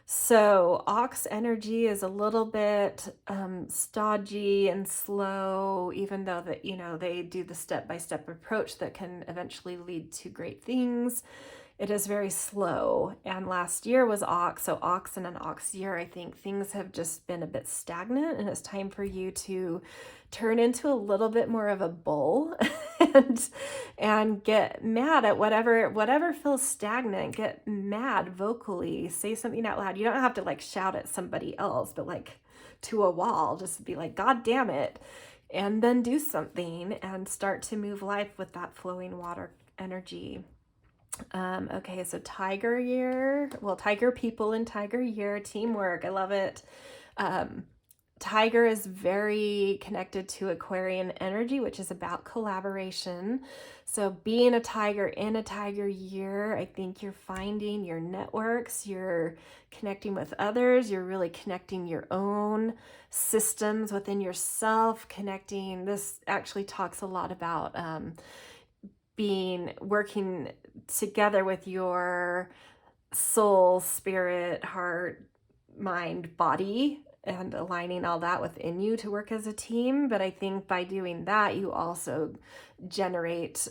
So ox energy is a little bit stodgy and slow, even though that, they do the step-by-step approach that can eventually lead to great things. It is very slow. And last year was ox, so ox in an ox year, I think things have just been a bit stagnant, and it's time for you to turn into a little bit more of a bull and and get mad at whatever feels stagnant. Get mad vocally, say something out loud. You don't have to like shout at somebody else, but like to a wall, just be like, God damn it. And then do something and start to move life with that flowing water energy. Okay, so Tiger year. Well, Tiger people in Tiger year, teamwork. I love it. Um, Tiger is very connected to Aquarian energy, which is about collaboration. So, being a Tiger in a Tiger year, I think you're finding your networks, you're connecting with others, you're really connecting your own systems within yourself, connecting. This actually talks a lot about working together with your soul, spirit, heart, mind, body, and aligning all that within you to work as a team. But I think by doing that, you also generate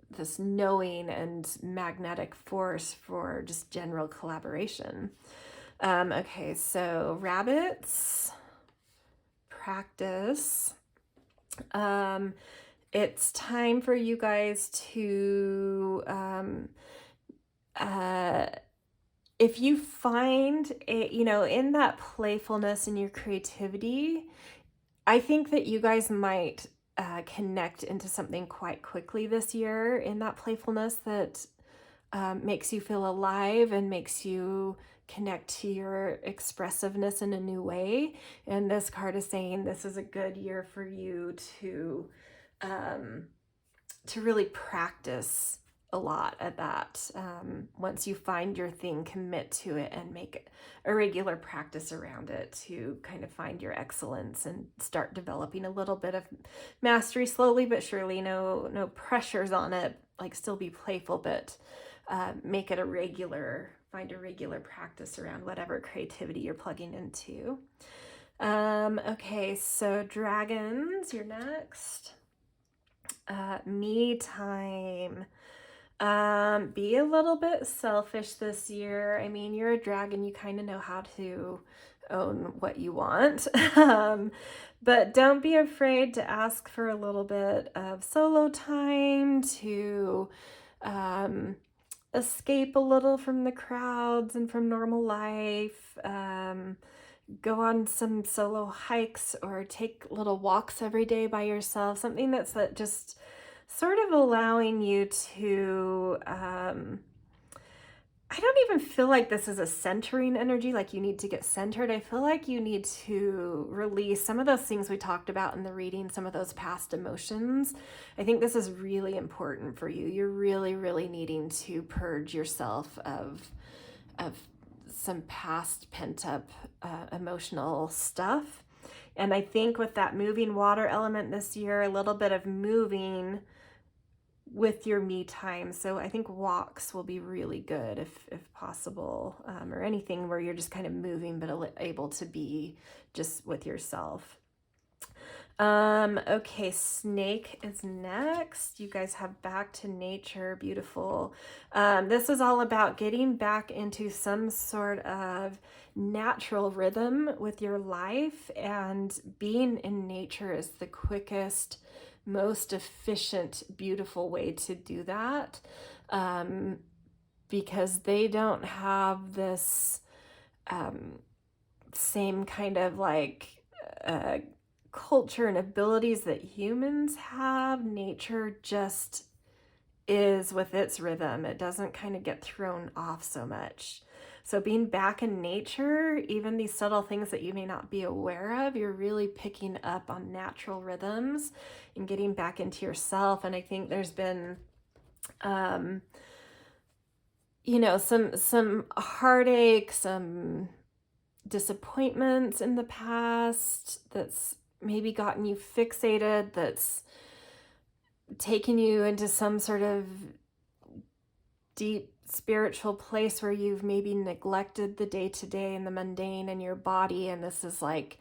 this knowing and magnetic force for just general collaboration. Okay, so rabbits, practice. It's time for you guys to if you find it, in that playfulness and your creativity, I think that you guys might connect into something quite quickly this year in that playfulness that makes you feel alive and makes you connect to your expressiveness in a new way. And this card is saying this is a good year for you to really practice a lot at that. Once you find your thing, commit to it and make a regular practice around it to kind of find your excellence and start developing a little bit of mastery slowly but surely. No pressures on it. Like, still be playful, but make it find a regular practice around whatever creativity you're plugging into. Okay, so dragons, you're next. Me time. Be a little bit selfish this year. I mean, you're a dragon, you kind of know how to own what you want. But don't be afraid to ask for a little bit of solo time to escape a little from the crowds and from normal life. Go on some solo hikes or take little walks every day by yourself. Something that's just sort of allowing you to I don't even feel like this is a centering energy, like you need to get centered. I feel like you need to release some of those things we talked about in the reading, some of those past emotions. I think this is really important for you. You're really, really needing to purge yourself of some past pent up emotional stuff. And I think with that moving water element this year, a little bit of moving with your me time. So I think walks will be really good if possible, or anything where you're just kind of moving but able to be just with yourself. Okay, snake is next. You guys have back to nature. Beautiful. This is all about getting back into some sort of natural rhythm with your life, and being in nature is the quickest, most efficient, beautiful way to do that, because they don't have this same kind of like culture and abilities that humans have. Nature just is with its rhythm. It doesn't kind of get thrown off so much. So being back in nature, even these subtle things that you may not be aware of, you're really picking up on natural rhythms and getting back into yourself. And I think there's been some heartache, some disappointments in the past that's maybe gotten you fixated, that's taken you into some sort of deep spiritual place where you've maybe neglected the day-to-day and the mundane in your body. And this is like,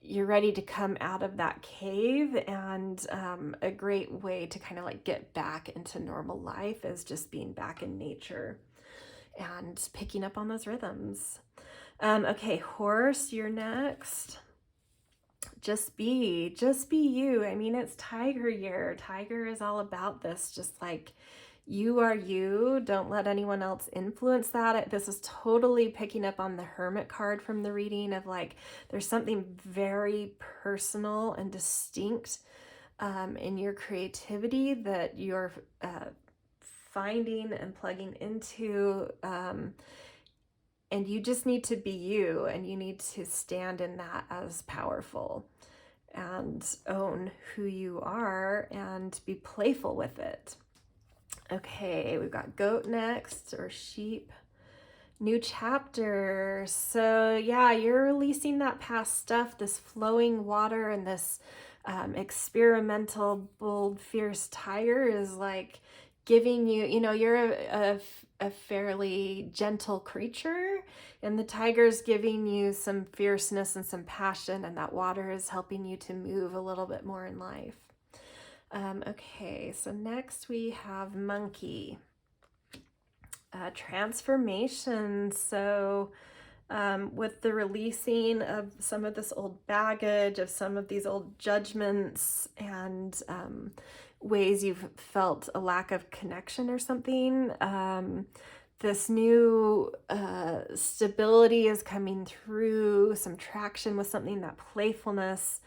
you're ready to come out of that cave. And a great way to kind of like get back into normal life is just being back in nature and picking up on those rhythms. Okay, horse, you're next. just be you. I mean, it's Tiger year. Tiger is all about this, just like you are you. Don't let anyone else influence that. This is totally picking up on the Hermit card from the reading of like, there's something very personal and distinct in your creativity that you're finding and plugging into. And you just need to be you, and you need to stand in that as powerful and own who you are and be playful with it. Okay, we've got goat next, or sheep. New chapter. So yeah, you're releasing that past stuff, this flowing water, and this experimental, bold, fierce tiger is like giving you, you're a fairly gentle creature, and the tiger's giving you some fierceness and some passion, and that water is helping you to move a little bit more in life. Okay, so next we have monkey. Transformation. So with the releasing of some of this old baggage, of some of these old judgments, and ways you've felt a lack of connection or something, this new stability is coming through, some traction with something, that playfulness.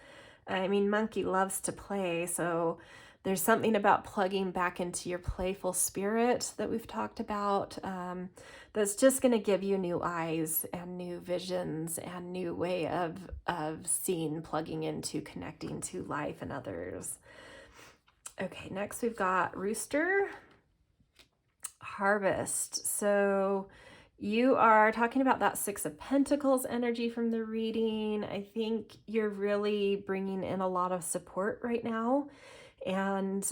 I mean, monkey loves to play, so there's something about plugging back into your playful spirit that we've talked about, that's just going to give you new eyes and new visions and new way of seeing, plugging into, connecting to life and others. Okay, next we've got Rooster. Harvest. So you are talking about that Six of Pentacles energy from the reading. I think you're really bringing in a lot of support right now. And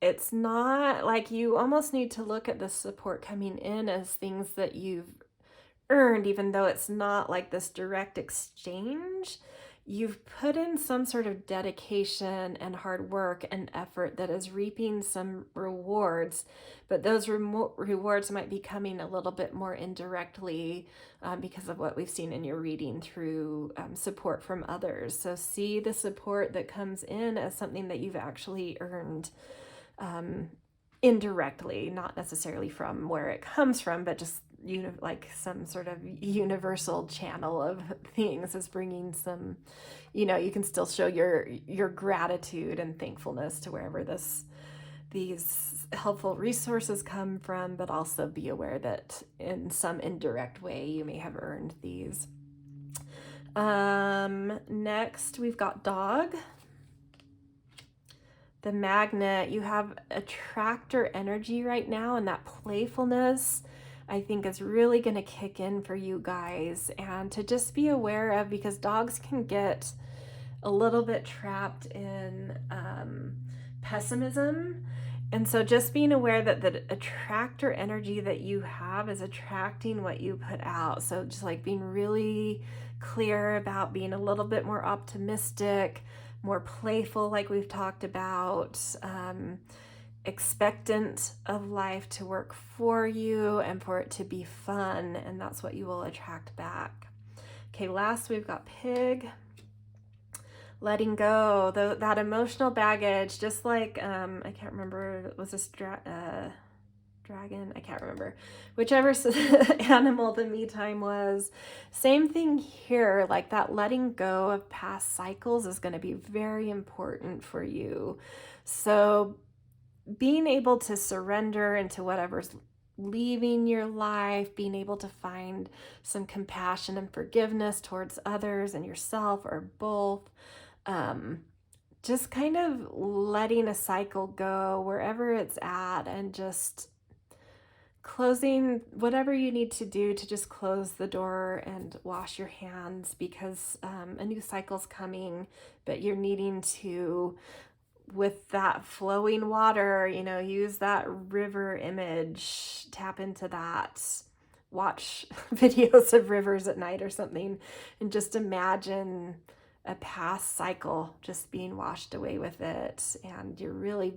it's not like, you almost need to look at the support coming in as things that you've earned, even though it's not like this direct exchange. You've put in some sort of dedication and hard work and effort that is reaping some rewards, but those rewards might be coming a little bit more indirectly because of what we've seen in your reading through support from others. So see the support that comes in as something that you've actually earned indirectly, not necessarily from where it comes from, but just like some sort of universal channel of things is bringing some, you can still show your gratitude and thankfulness to wherever these helpful resources come from, but also be aware that in some indirect way you may have earned these. Next we've got dog. The magnet. You have attractor energy right now, and that playfulness I think is really going to kick in for you guys, and to just be aware of, because dogs can get a little bit trapped in pessimism. And so just being aware that the attractor energy that you have is attracting what you put out. So just like being really clear about being a little bit more optimistic, more playful, like we've talked about, expectant of life to work for you and for it to be fun, and that's what you will attract back. Okay, last we've got pig. Letting go, that emotional baggage, just like, I can't remember, was this dragon? I can't remember. Whichever animal the me time was. Same thing here, like that letting go of past cycles is going to be very important for you. So being able to surrender into whatever's leaving your life, being able to find some compassion and forgiveness towards others and yourself, or both. Just kind of letting a cycle go wherever it's at, and just closing whatever you need to do to just close the door and wash your hands, because a new cycle's coming, but you're needing to, with that flowing water, use that river image, tap into that, watch videos of rivers at night or something, and just imagine a past cycle just being washed away with it, and you're really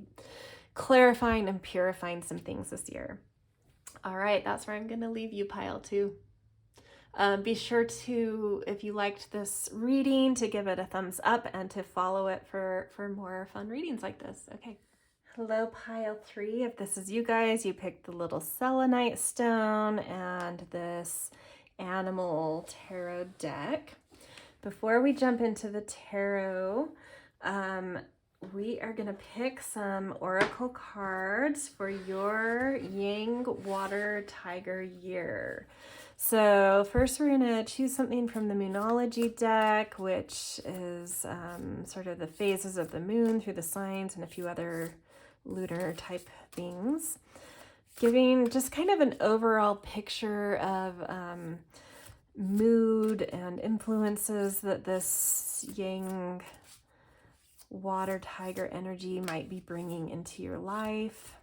clarifying and purifying some things this year. All right, that's where I'm going to leave you, pile 2. Be sure to, if you liked this reading, to give it a thumbs up and to follow it for more fun readings like this. Okay. Hello, pile 3. If this is you guys, you picked the little selenite stone and this animal tarot deck. Before we jump into the tarot, we are going to pick some oracle cards for your Yang Water Tiger year. So first we're going to choose something from the Moonology deck, which is sort of the phases of the moon through the signs and a few other lunar type things, giving just kind of an overall picture of mood and influences that this Yang Water Tiger energy might be bringing into your life.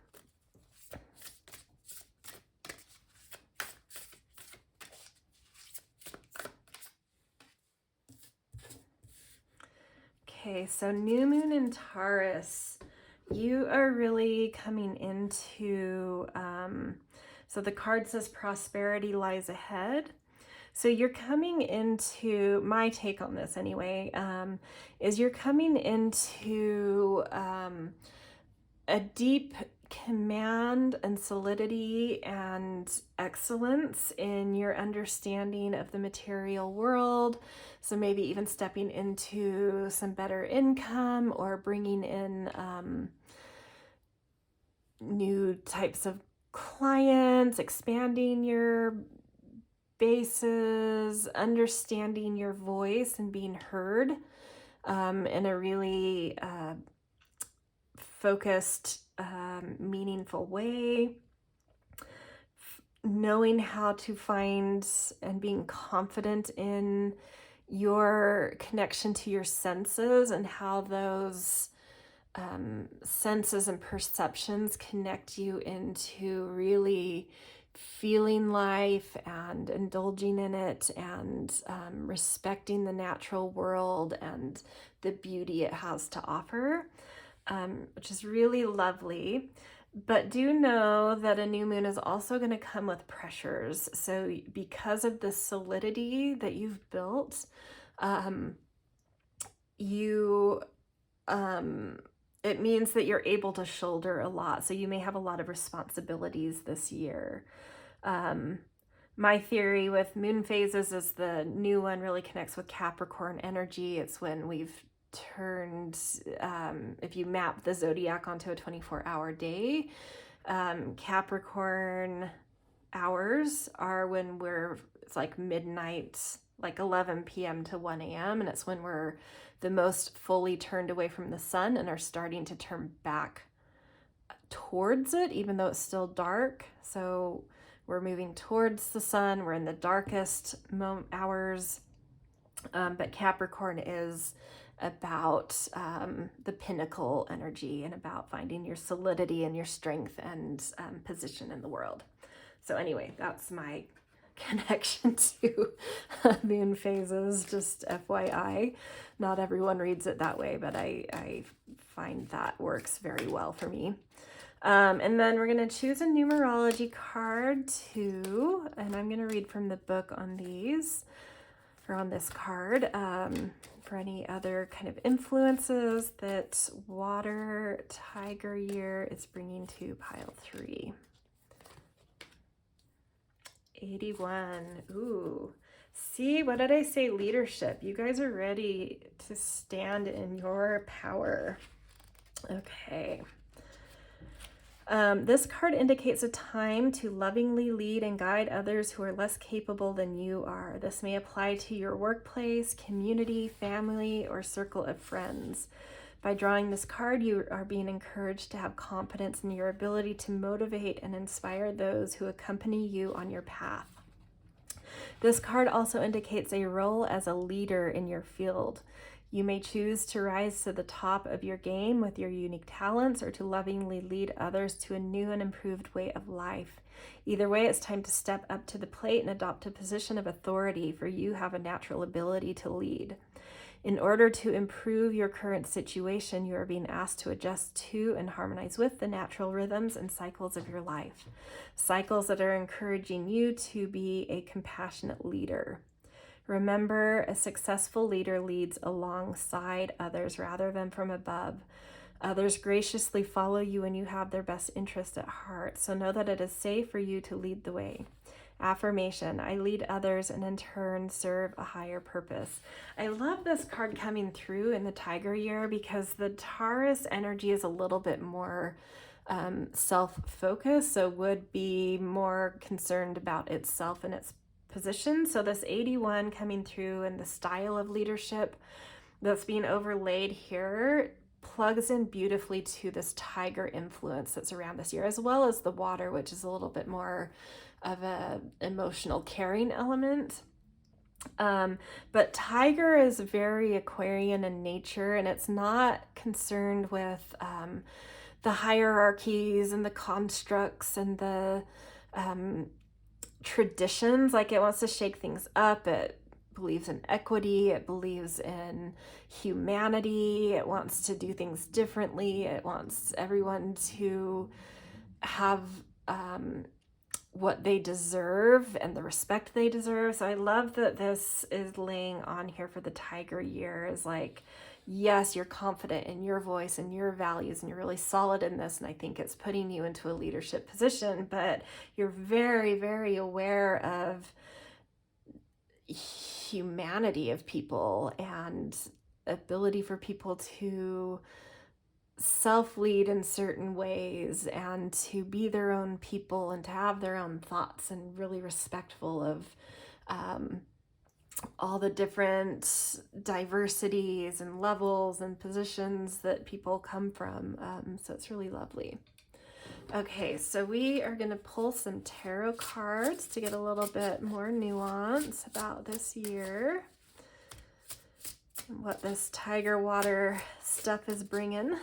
Okay, so new moon in Taurus, you are really coming into, so the card says prosperity lies ahead. So you're coming into, my take on this anyway, is you're coming into a deep command and solidity and excellence in your understanding of the material world. So maybe even stepping into some better income or bringing in new types of clients, expanding your bases, understanding your voice and being heard in a really focused, meaningful way. Knowing how to find and being confident in your connection to your senses and how those senses and perceptions connect you into really feeling life and indulging in it and respecting the natural world and the beauty it has to offer, which is really lovely. But do know that a new moon is also going to come with pressures. So because of the solidity that you've built, it means that you're able to shoulder a lot. So you may have a lot of responsibilities this year. My theory with moon phases is the new one really connects with Capricorn energy. It's when we've turned, if you map the zodiac onto a 24-hour day, Capricorn hours are when it's like midnight, like 11 p.m. to 1 a.m. And it's when we're the most fully turned away from the sun and are starting to turn back towards it, even though it's still dark. So we're moving towards the sun. We're in the darkest hours. But Capricorn is about the pinnacle energy and about finding your solidity and your strength and position in the world. So anyway, that's my connection to moon phases, just FYI. Not everyone reads it that way, but I find that works very well for me. And then we're going to choose a numerology card too, and I'm going to read from the book on these, or on this card, for any other kind of influences that Water Tiger year is bringing to pile 3. 81. Ooh. See, what did I say? Leadership. You guys are ready to stand in your power. Okay. This card indicates a time to lovingly lead and guide others who are less capable than you are. This may apply to your workplace, community, family, or circle of friends. By drawing this card, you are being encouraged to have confidence in your ability to motivate and inspire those who accompany you on your path. This card also indicates a role as a leader in your field. You may choose to rise to the top of your game with your unique talents or to lovingly lead others to a new and improved way of life. Either way, it's time to step up to the plate and adopt a position of authority, for you have a natural ability to lead. In order to improve your current situation, you are being asked to adjust to and harmonize with the natural rhythms and cycles of your life. Cycles that are encouraging you to be a compassionate leader. Remember, a successful leader leads alongside others rather than from above. Others graciously follow you when you have their best interest at heart. So know that it is safe for you to lead the way. Affirmation, I lead others and in turn serve a higher purpose. I love this card coming through in the Tiger year because the Taurus energy is a little bit more self-focused, so would be more concerned about itself and its position. So this 81 coming through and the style of leadership that's being overlaid here plugs in beautifully to this tiger influence that's around this year, as well as the water, which is a little bit more of a emotional caring element. But tiger is very Aquarian in nature, and it's not concerned with the hierarchies and the constructs and the traditions. Like, it wants to shake things up. It believes in equity. It believes in humanity. It wants to do things differently. It wants everyone to have what they deserve and the respect they deserve. So I love that this is laying on here for the Tiger year, is like, yes, you're confident in your voice and your values and you're really solid in this, and I think it's putting you into a leadership position, but you're very, very aware of humanity of people and ability for people to self-lead in certain ways and to be their own people and to have their own thoughts, and really respectful of all the different diversities and levels and positions that people come from. So it's really lovely. Okay, so we are going to pull some tarot cards to get a little bit more nuance about this year and what this tiger water stuff is bringing.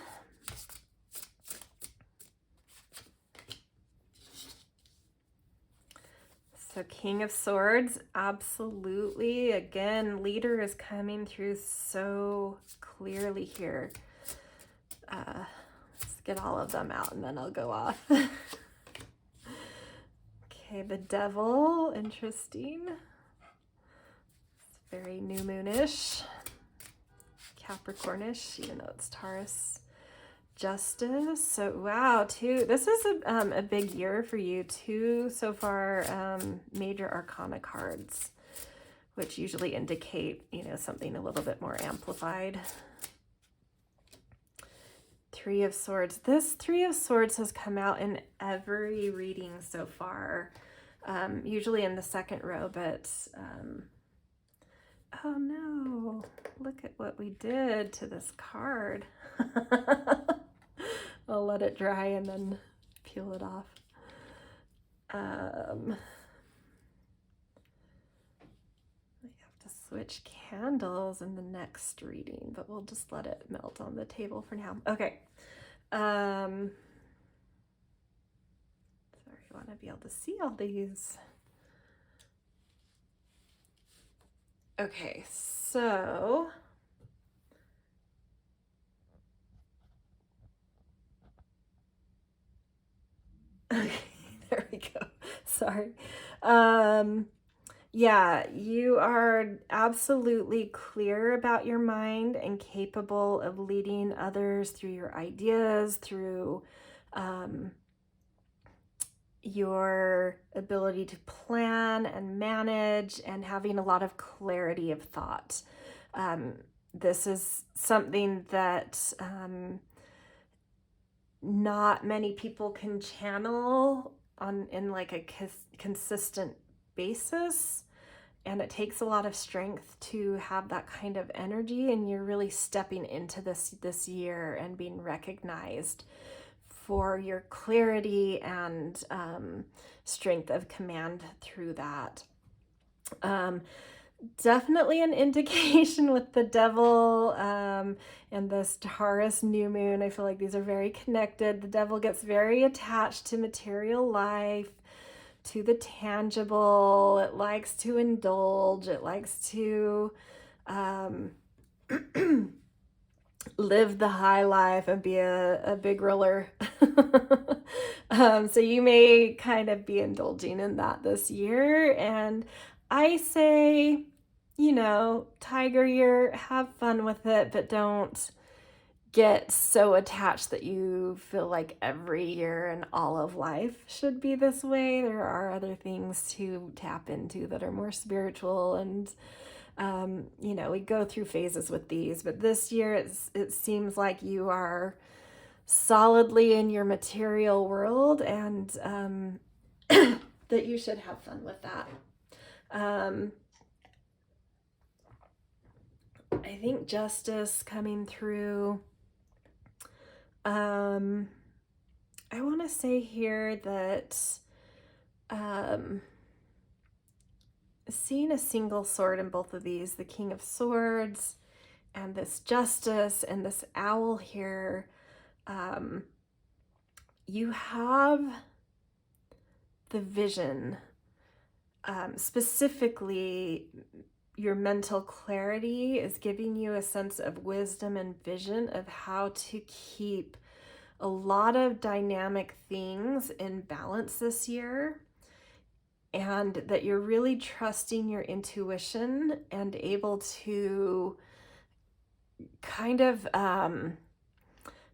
So King of Swords, absolutely. Again, leader is coming through so clearly here. Let's get all of them out and then I'll go off. Okay, the Devil, interesting. It's very new moonish, Capricornish, even though it's Taurus. Justice. So wow, this is a big year for you. Two so far major arcana cards, which usually indicate, something a little bit more amplified. Three of Swords. This Three of Swords has come out in every reading so far, usually in the second row, but oh no, look at what we did to this card. I'll let it dry and then peel it off. I have to switch candles in the next reading, but we'll just let it melt on the table for now. Okay. Sorry, I want to be able to see all these. Okay, so okay, there we go. Sorry. Yeah, you are absolutely clear about your mind and capable of leading others through your ideas, through your ability to plan and manage, and having a lot of clarity of thought. This is something that not many people can channel in like a consistent basis, and it takes a lot of strength to have that kind of energy, and you're really stepping into this year and being recognized for your clarity and strength of command through that. Definitely an indication with the Devil and this Taurus new moon. I feel like these are very connected. The Devil gets very attached to material life, to the tangible. It likes to indulge. It likes to live the high life and be a big roller. So you may kind of be indulging in that this year. And I say, tiger year, have fun with it, but don't get so attached that you feel like every year and all of life should be this way. There are other things to tap into that are more spiritual, and we go through phases with these, but this year it seems like you are solidly in your material world, and that you should have fun with that. I think justice coming through. I want to say here that seeing a single sword in both of these, the King of Swords and this justice and this owl here, you have the vision, specifically your mental clarity is giving you a sense of wisdom and vision of how to keep a lot of dynamic things in balance this year, and that you're really trusting your intuition and able to kind of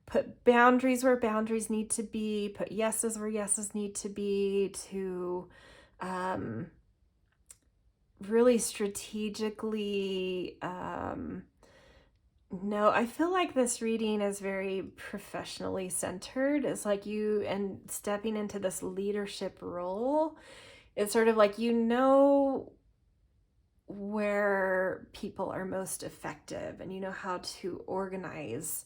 put boundaries where boundaries need to be, put yeses where yeses need to be, to really strategically no, I feel like this reading is very professionally centered. It's like you and stepping into this leadership role. It's sort of like where people are most effective, and you know how to organize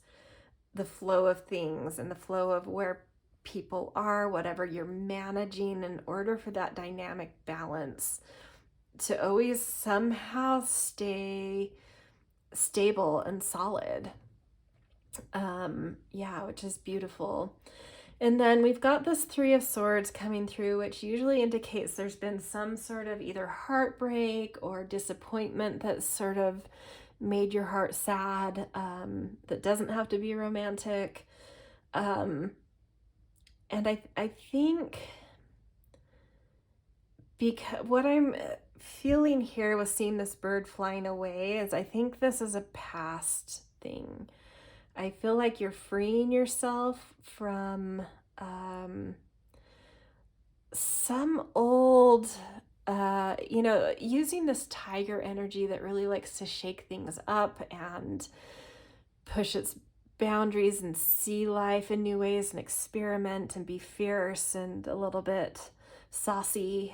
the flow of things and the flow of where people are, whatever you're managing, in order for that dynamic balance to always somehow stay stable and solid. Which is beautiful. And then we've got this Three of Swords coming through, which usually indicates there's been some sort of either heartbreak or disappointment that's sort of made your heart sad, that doesn't have to be romantic. And I think because what I'm feeling here with seeing this bird flying away is I think this is a past thing. I feel like you're freeing yourself from some old, using this tiger energy that really likes to shake things up and push its boundaries and see life in new ways and experiment and be fierce and a little bit saucy.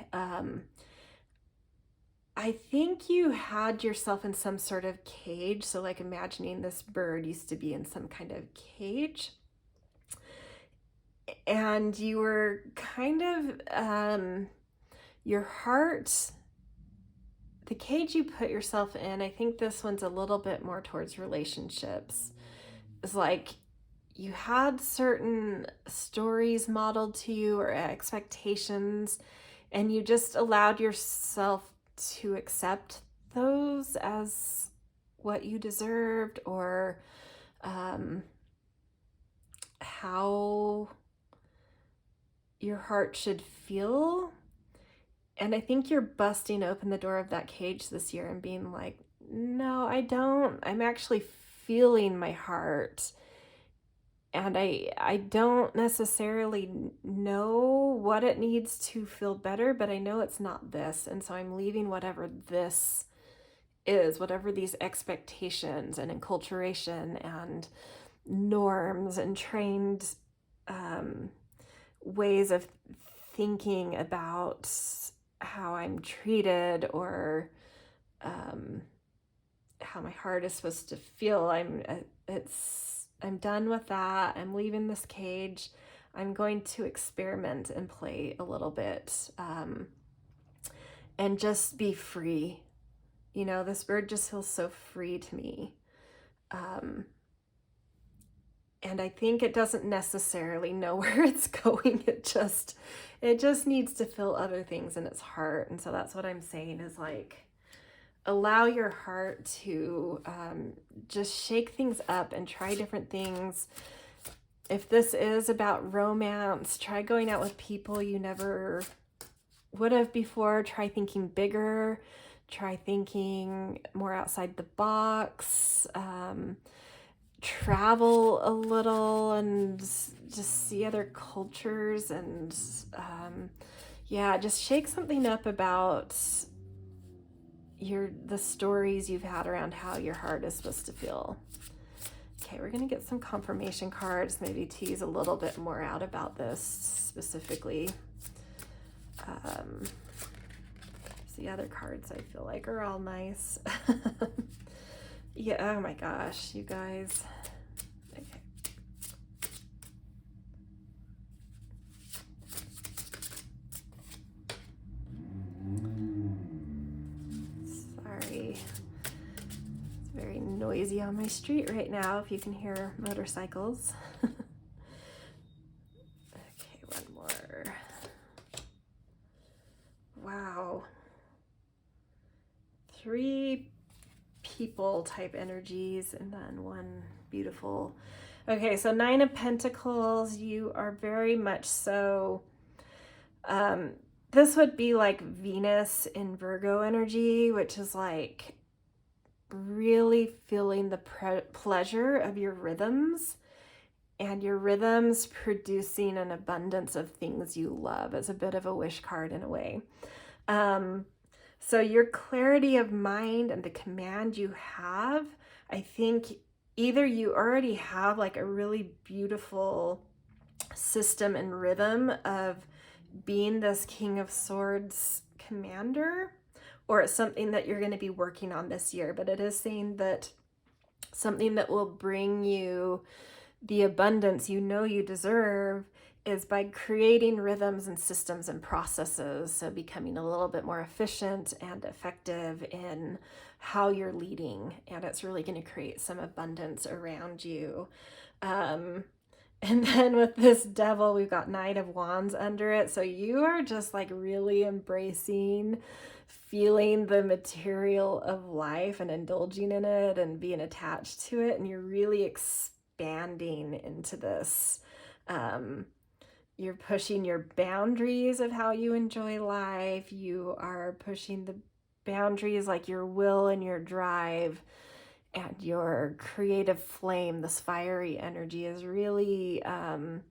I think you had yourself in some sort of cage. So like imagining this bird used to be in some kind of cage, and you were kind of, your heart, the cage you put yourself in, I think this one's a little bit more towards relationships. It's like you had certain stories modeled to you or expectations, and you just allowed yourself to accept those as what you deserved, or how your heart should feel. And I think you're busting open the door of that cage this year and being like, no, I don't. I'm actually feeling my heart. And I don't necessarily know what it needs to feel better, but I know it's not this. And so I'm leaving whatever this is, whatever these expectations and enculturation and norms and trained ways of thinking about how I'm treated, or how my heart is supposed to feel. I'm done with that. I'm leaving this cage. I'm going to experiment and play a little bit, and just be free. This bird just feels so free to me. And I think it doesn't necessarily know where it's going. It just needs to feel other things in its heart. And so that's what I'm saying is like, allow your heart to just shake things up and try different things. If this is about romance, try going out with people you never would have before. Try thinking bigger. Try thinking more outside the box. Travel a little and just see other cultures and yeah, just shake something up about the stories you've had around how your heart is supposed to feel. Okay, we're going to get some confirmation cards, maybe tease a little bit more out about this specifically. The other cards I feel like are all nice. Yeah, oh my gosh, you guys. Okay. Sorry. It's very noisy on my street right now, if you can hear motorcycles. Okay, one more. Wow. 3 people type energies and then 1 beautiful. Okay, so 9 of Pentacles, you are very much so, this would be like Venus in Virgo energy, which is like really feeling the pleasure of your rhythms and your rhythms producing an abundance of things you love. It's a bit of a wish card in a way. So your clarity of mind and the command you have, I think either you already have like a really beautiful system and rhythm of being this King of Swords commander, or it's something that you're going to be working on this year. But it is saying that something that will bring you the abundance you know you deserve is by creating rhythms and systems and processes. So becoming a little bit more efficient and effective in how you're leading. And it's really going to create some abundance around you. And then with this Devil, we've got Knight of Wands under it. So you are just like really embracing feeling the material of life and indulging in it and being attached to it. And you're really expanding into this. You're pushing your boundaries of how you enjoy life. You are pushing the boundaries, like your will and your drive and your creative flame. This fiery energy is really done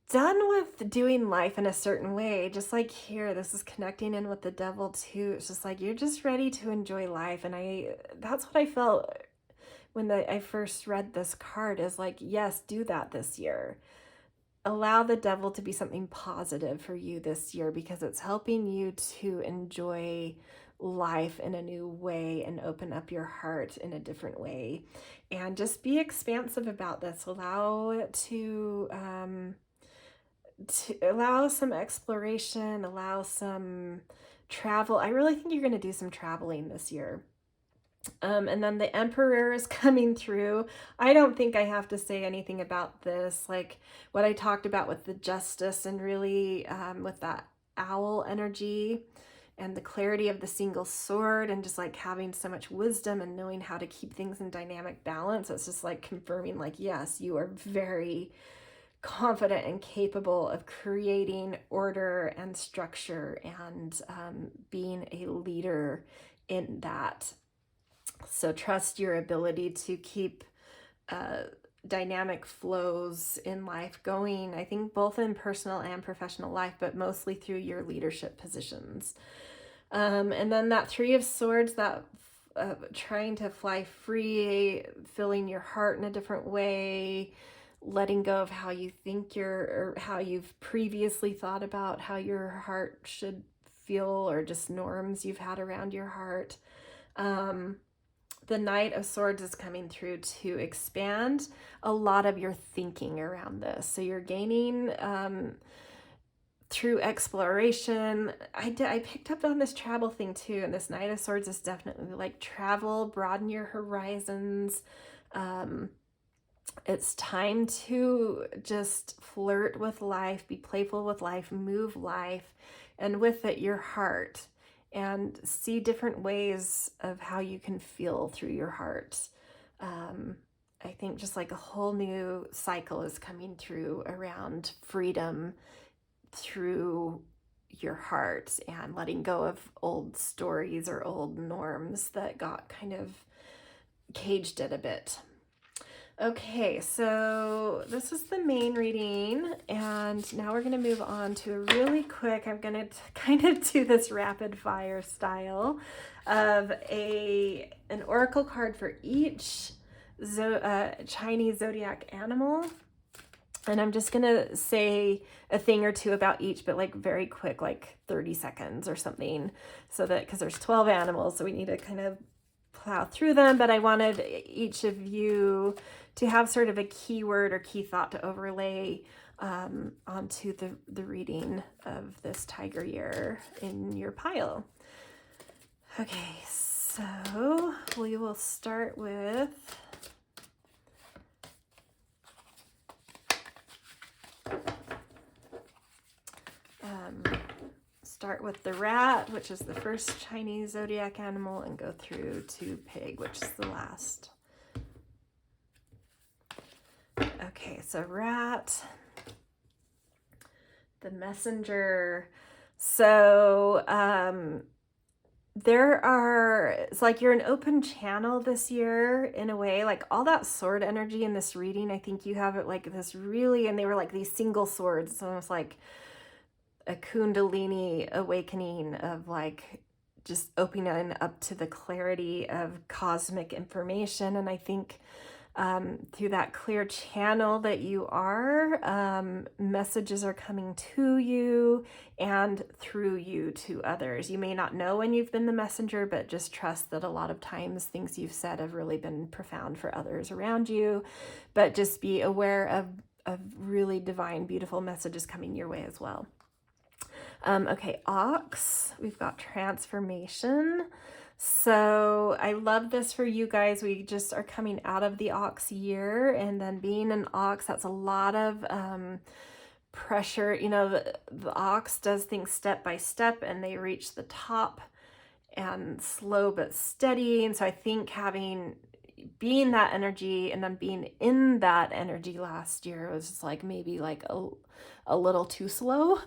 with doing life in a certain way. Just like here, this is connecting in with the Devil too. It's just like you're just ready to enjoy life. And that's what I felt when I first read this card, is like, yes, do that this year. Allow the Devil to be something positive for you this year, because it's helping you to enjoy life in a new way and open up your heart in a different way. And just be expansive about this. Allow it to allow some exploration, allow some travel. I really think you're going to do some traveling this year. And then the Emperor is coming through. I don't think I have to say anything about this, like what I talked about with the Justice and really with that owl energy and the clarity of the single sword and just like having so much wisdom and knowing how to keep things in dynamic balance. It's just like confirming like, yes, you are very confident and capable of creating order and structure and being a leader in that. So trust your ability to keep dynamic flows in life going, I think both in personal and professional life, but mostly through your leadership positions. And then that 3 of Swords, that trying to fly free, filling your heart in a different way, letting go of how you think or how you've previously thought about how your heart should feel, or just norms you've had around your heart. The Knight of Swords is coming through to expand a lot of your thinking around this. So you're gaining through exploration. I picked up on this travel thing too, and this Knight of Swords is definitely like travel, broaden your horizons. It's time to just flirt with life, be playful with life, move life, and with it, your heart. and see different ways of how you can feel through your heart. I think just like a whole new cycle is coming through around freedom through your heart and letting go of old stories or old norms that got kind of caged it a bit. Okay, so this is the main reading, and now we're going to move on to a really quick, I'm going to kind of do this rapid fire style of an oracle card for each Chinese Zodiac animal. And I'm just going to say a thing or two about each, but like very quick, like 30 seconds or something, so that, because there's 12 animals, so we need to kind of plow through them. But I wanted each of you to have sort of a keyword or key thought to overlay onto the reading of this tiger year in your pile. Okay, so we will start with the rat, which is the first Chinese zodiac animal, and go through to pig, which is the last. Okay, so rat, the messenger. So it's like you're an open channel this year in a way, like all that sword energy in this reading. I think you have it like this really, and they were like these single swords. It's almost like a kundalini awakening of like just opening up to the clarity of cosmic information. And I think through that clear channel that you are, messages are coming to you and through you to others. You may not know when you've been the messenger, but just trust that a lot of times things you've said have really been profound for others around you. But just be aware of really divine, beautiful messages coming your way as well. Okay, ox, we've got transformation. So I love this for you guys. We just are coming out of the ox year, and then being an ox, that's a lot of pressure. You know, the ox does things step by step, and they reach the top, and slow but steady. And so I think being that energy and then being in that energy last year was just like maybe like a little too slow.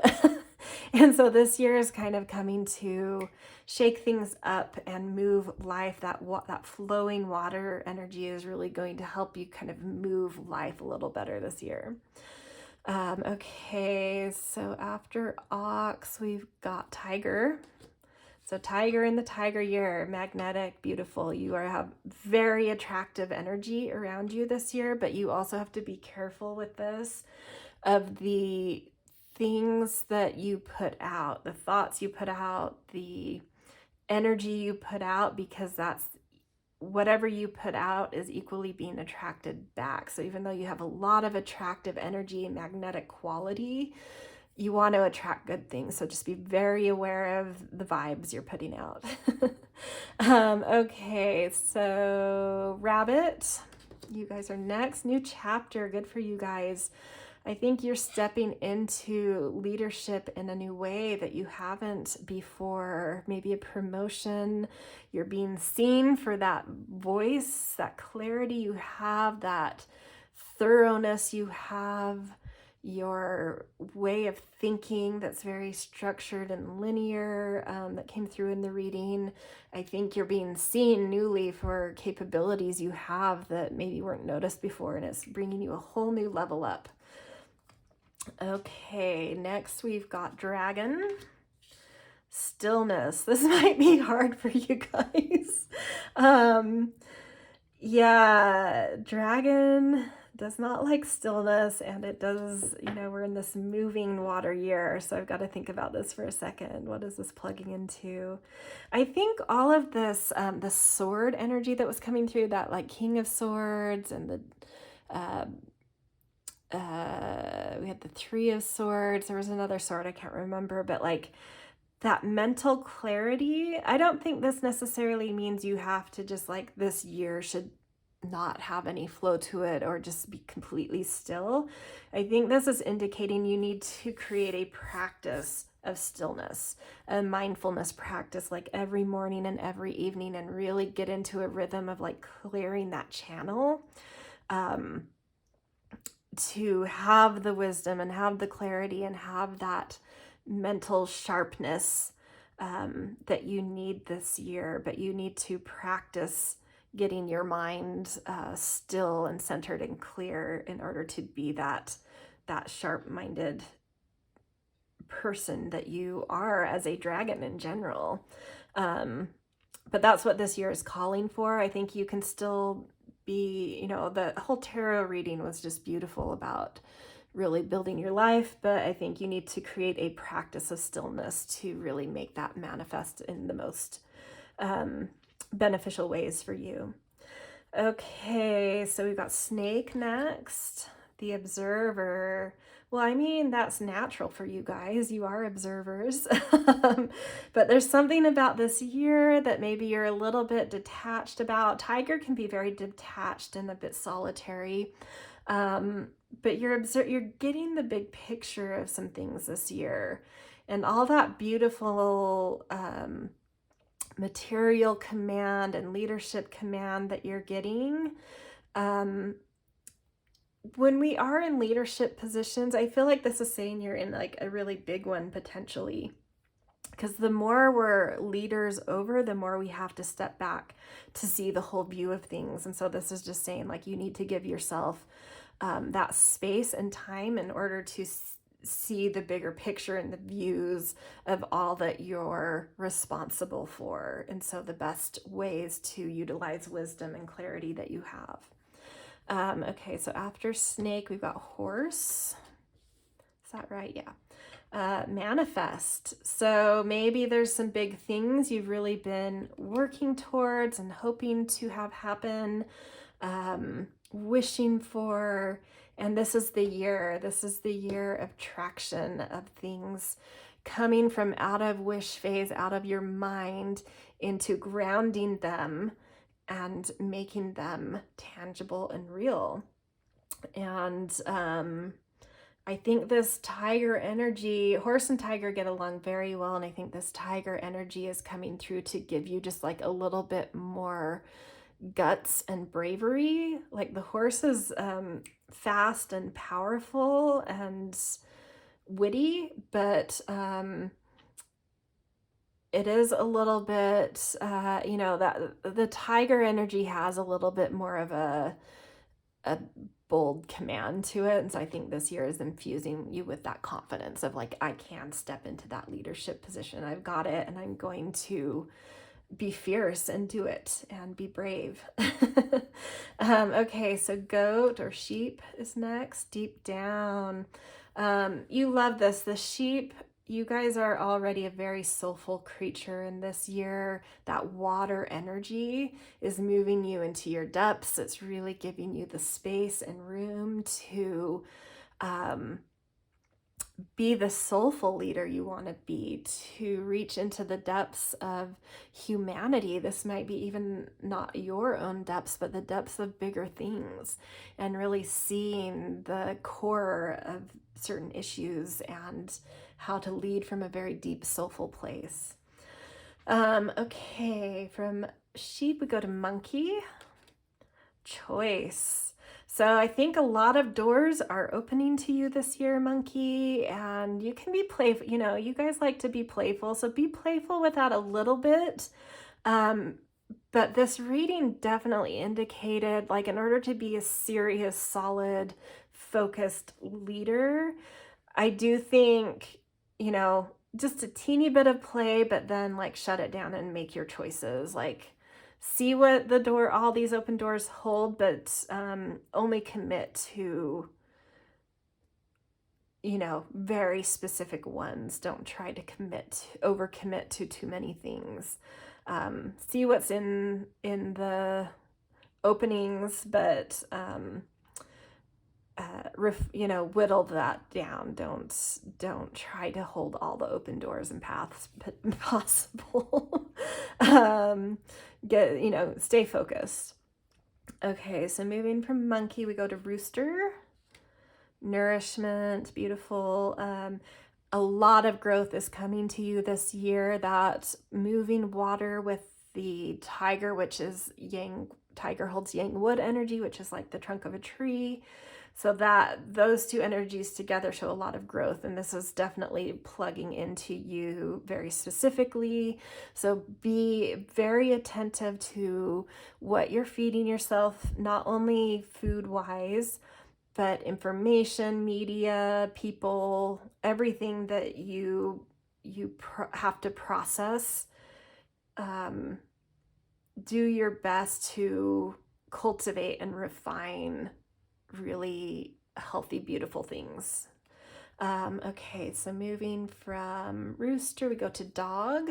And so this year is kind of coming to shake things up and move life. That flowing water energy is really going to help you kind of move life a little better this year. Okay, so after ox, we've got tiger. So tiger in the tiger year, magnetic, beautiful. You have very attractive energy around you this year, but you also have to be careful with this, of the things that you put out, the thoughts you put out, the energy you put out, because that's whatever you put out is equally being attracted back. So even though you have a lot of attractive energy and magnetic quality, you want to attract good things. So just be very aware of the vibes you're putting out. Okay, so rabbit, you guys are next. New chapter, good for you guys. I think you're stepping into leadership in a new way that you haven't before. Maybe a promotion. You're being seen for that voice, that clarity you have, that thoroughness you have, your way of thinking that's very structured and linear, that came through in the reading. I think you're being seen newly for capabilities you have that maybe weren't noticed before, and it's bringing you a whole new level up. Okay, next we've got dragon. Stillness. This might be hard for you guys. Yeah, dragon does not like stillness, and it does, we're in this moving water year, so I've got to think about this for a second. What is this plugging into? I think all of this, the sword energy that was coming through, that like King of Swords, and we had the Three of Swords. There was another sword, I can't remember, but like that mental clarity. I don't think this necessarily means you have to just like this year should not have any flow to it or just be completely still. I think this is indicating you need to create a practice of stillness, a mindfulness practice, like every morning and every evening, and really get into a rhythm of like clearing that channel, to have the wisdom and have the clarity and have that mental sharpness that you need this year. But you need to practice getting your mind still and centered and clear in order to be that sharp-minded person that you are as a dragon in general. But that's what this year is calling for. I think you can still be, the whole tarot reading was just beautiful about really building your life, but I think you need to create a practice of stillness to really make that manifest in the most beneficial ways for you. Okay, so we've got Snake next, the Observer. Well, I mean, that's natural for you guys. You are observers. But there's something about this year that maybe you're a little bit detached about. Tiger can be very detached and a bit solitary. But you're getting the big picture of some things this year. And all that beautiful material command and leadership command that you're getting, when we are in leadership positions, I feel like this is saying you're in like a really big one potentially, because the more we're leaders over, the more we have to step back to see the whole view of things. And so this is just saying like you need to give yourself that space and time in order to see the bigger picture and the views of all that you're responsible for. And so the best ways to utilize wisdom and clarity that you have. Okay, so after Snake, we've got Horse. Is that right? Yeah. Manifest. So maybe there's some big things you've really been working towards and hoping to have happen, wishing for, and this is the year. This is the year of traction, of things coming from out of wish phase, out of your mind, into grounding them and making them tangible and real. And I think this tiger energy, horse and tiger get along very well. And I think this tiger energy is coming through to give you just like a little bit more guts and bravery. Like the horse is fast and powerful and witty, but it is a little bit, that the tiger energy has a little bit more of a bold command to it. And so I think this year is infusing you with that confidence of like, I can step into that leadership position. I've got it, and I'm going to be fierce and do it and be brave. Okay, so goat or sheep is next. Deep down. You love this. The sheep, you guys are already a very soulful creature, and this year that water energy is moving you into your depths. It's really giving you the space and room to be the soulful leader you want to be, to reach into the depths of humanity. This might be even not your own depths, but the depths of bigger things, and really seeing the core of certain issues and how to lead from a very deep soulful place. Okay, from sheep we go to monkey. Choice. So I think a lot of doors are opening to you this year, monkey, and you can be playful. You guys like to be playful, so be playful with that a little bit. But this reading definitely indicated, like, in order to be a serious, solid, focused leader, I do think, just a teeny bit of play, but then like shut it down and make your choices. Like, see what all these open doors hold, but only commit to, very specific ones. Don't try to overcommit to too many things. See what's in the openings, but whittle that down. Don't try to hold all the open doors and paths possible. Stay focused. Okay, so moving from monkey, we go to rooster. Nourishment, beautiful. A lot of growth is coming to you this year. That moving water with the tiger, which is yang, tiger holds yang wood energy, which is like the trunk of a tree. So that those two energies together show a lot of growth, and this is definitely plugging into you very specifically. So be very attentive to what you're feeding yourself, not only food wise, but information, media, people, everything that you have to process. Do your best to cultivate and refine really healthy, beautiful things. Okay, so moving from rooster, we go to dog.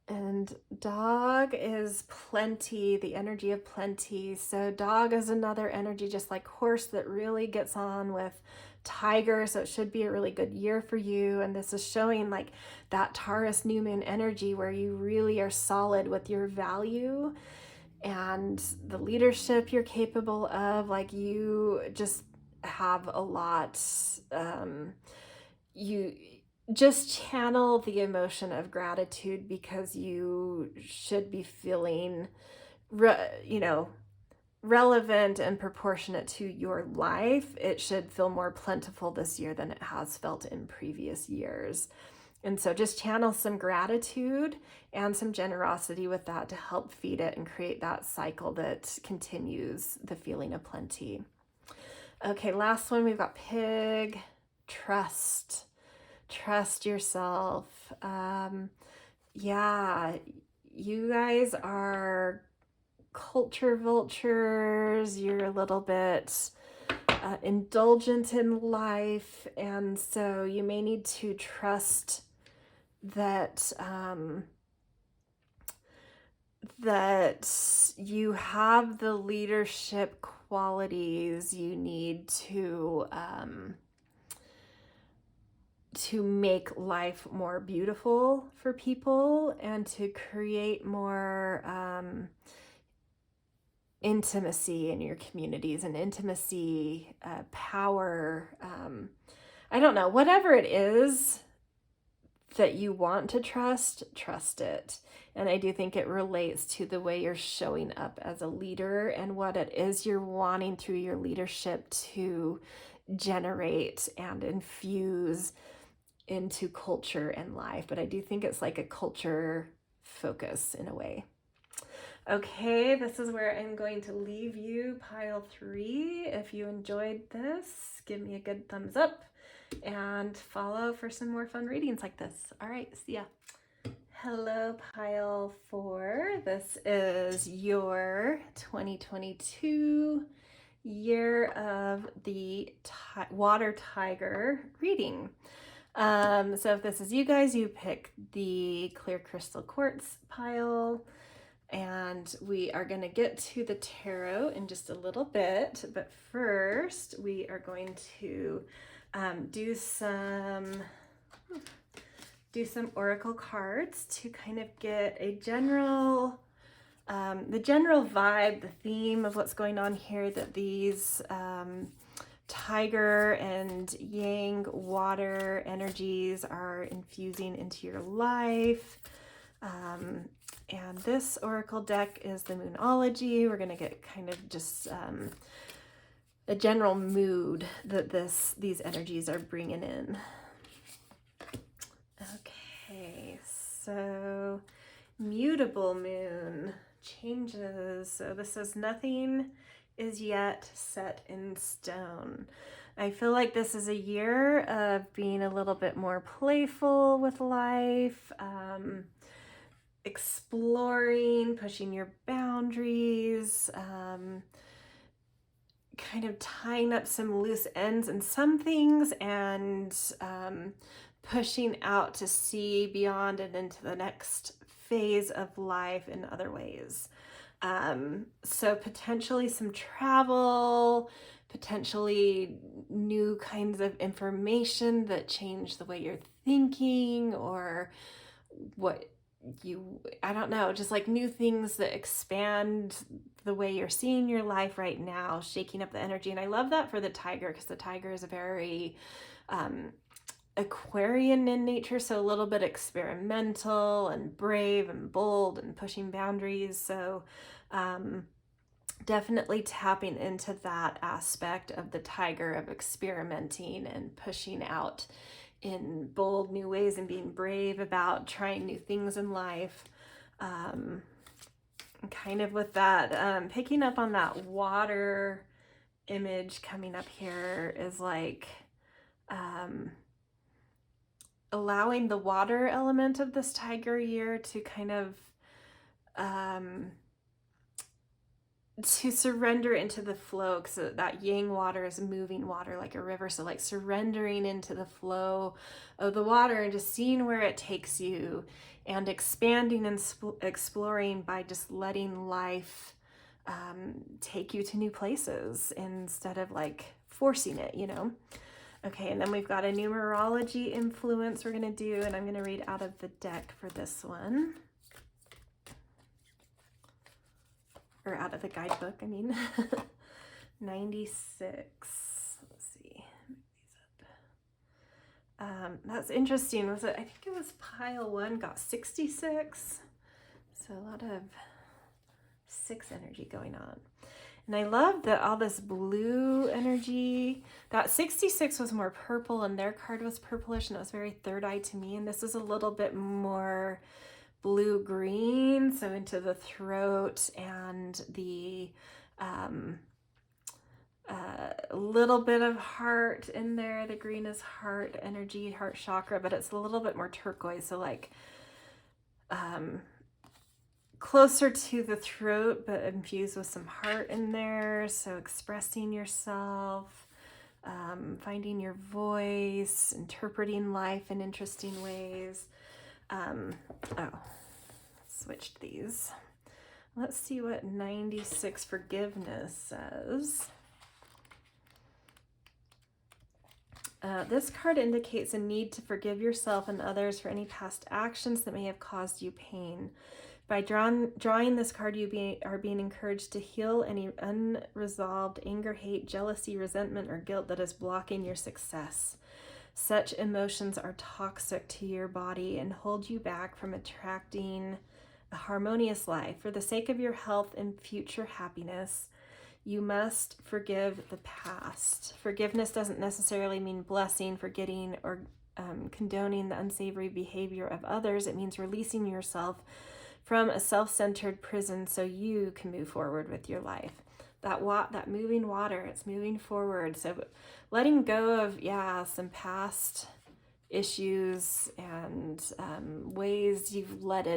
And dog is plenty, the energy of plenty. So dog is another energy, just like horse, that really gets on with tiger. So it should be a really good year for you. And this is showing like that Taurus new moon energy where you really are solid with your value and the leadership you're capable of. Like you just have a lot. You just channel the emotion of gratitude because you should be feeling, relevant and proportionate to your life. It should feel more plentiful this year than it has felt in previous years. And so just channel some gratitude and some generosity with that to help feed it and create that cycle that continues the feeling of plenty. Okay, last one, we've got pig. Trust yourself. Yeah, you guys are culture vultures. You're a little bit indulgent in life, and so you may need to trust that that you have the leadership qualities you need to make life more beautiful for people and to create more intimacy in your communities and intimacy, power. I don't know, whatever it is that you want to trust it. And I do think it relates to the way you're showing up as a leader and what it is you're wanting through your leadership to generate and infuse into culture and life. But I do think it's like a culture focus in a way. Okay, this is where I'm going to leave you, pile 3. If you enjoyed this, give me a good thumbs up and follow for some more fun readings like this. All right, see ya. Hello, pile 4. This is your 2022 year of the water tiger reading. So if this is you guys, you pick the clear crystal quartz pile, and we are going to get to the tarot in just a little bit, but first we are going to do some oracle cards to kind of get a general the general vibe, the theme of what's going on here, that these tiger and yang water energies are infusing into your life. And this oracle deck is the Moonology. We're going to get kind of just a general mood that these energies are bringing in. Okay, so mutable moon changes. So this is nothing is yet set in stone. I feel like this is a year of being a little bit more playful with life, exploring, pushing your boundaries, kind of tying up some loose ends in some things, and pushing out to see beyond and into the next phase of life in other ways. So potentially some travel, potentially new kinds of information that change the way you're thinking or what I don't know, just like new things that expand the way you're seeing your life right now, shaking up the energy. And I love that for the tiger, because the tiger is a very Aquarian in nature, so a little bit experimental and brave and bold and pushing boundaries. So definitely tapping into that aspect of the tiger, of experimenting and pushing out in bold new ways and being brave about trying new things in life. Kind of with that, picking up on that water image coming up here is like allowing the water element of this tiger year to kind of to surrender into the flow, because that yang water is moving water like a river. So like surrendering into the flow of the water and just seeing where it takes you, and expanding and exploring by just letting life take you to new places instead of like forcing it, you know? Okay, and then we've got a numerology influence we're going to do, and I'm going to read out of the deck for this one. Or out of the guidebook, I mean. 96. Let's see. That's interesting. Was it? I think it was pile 1 got 66. So a lot of 6 energy going on. And I love that all this blue energy. That 66 was more purple, and their card was purplish, and it was very third eye to me. And this is a little bit more blue-green, so into the throat and the little bit of heart in there. The green is heart energy, heart chakra, but it's a little bit more turquoise, so like closer to the throat, but infused with some heart in there. So expressing yourself, finding your voice, interpreting life in interesting ways. Switched these. Let's see what 96 forgiveness says. This card indicates a need to forgive yourself and others for any past actions that may have caused you pain. By drawing this card, you are being encouraged to heal any unresolved anger, hate, jealousy, resentment, or guilt that is blocking your success. Such emotions are toxic to your body and hold you back from attracting a harmonious life. For the sake of your health and future happiness, you must forgive the past. Forgiveness doesn't necessarily mean blessing, forgetting, or condoning the unsavory behavior of others. It means releasing yourself from a self-centered prison so you can move forward with your life. That moving water, it's moving forward. So letting go of, some past issues and ways you've let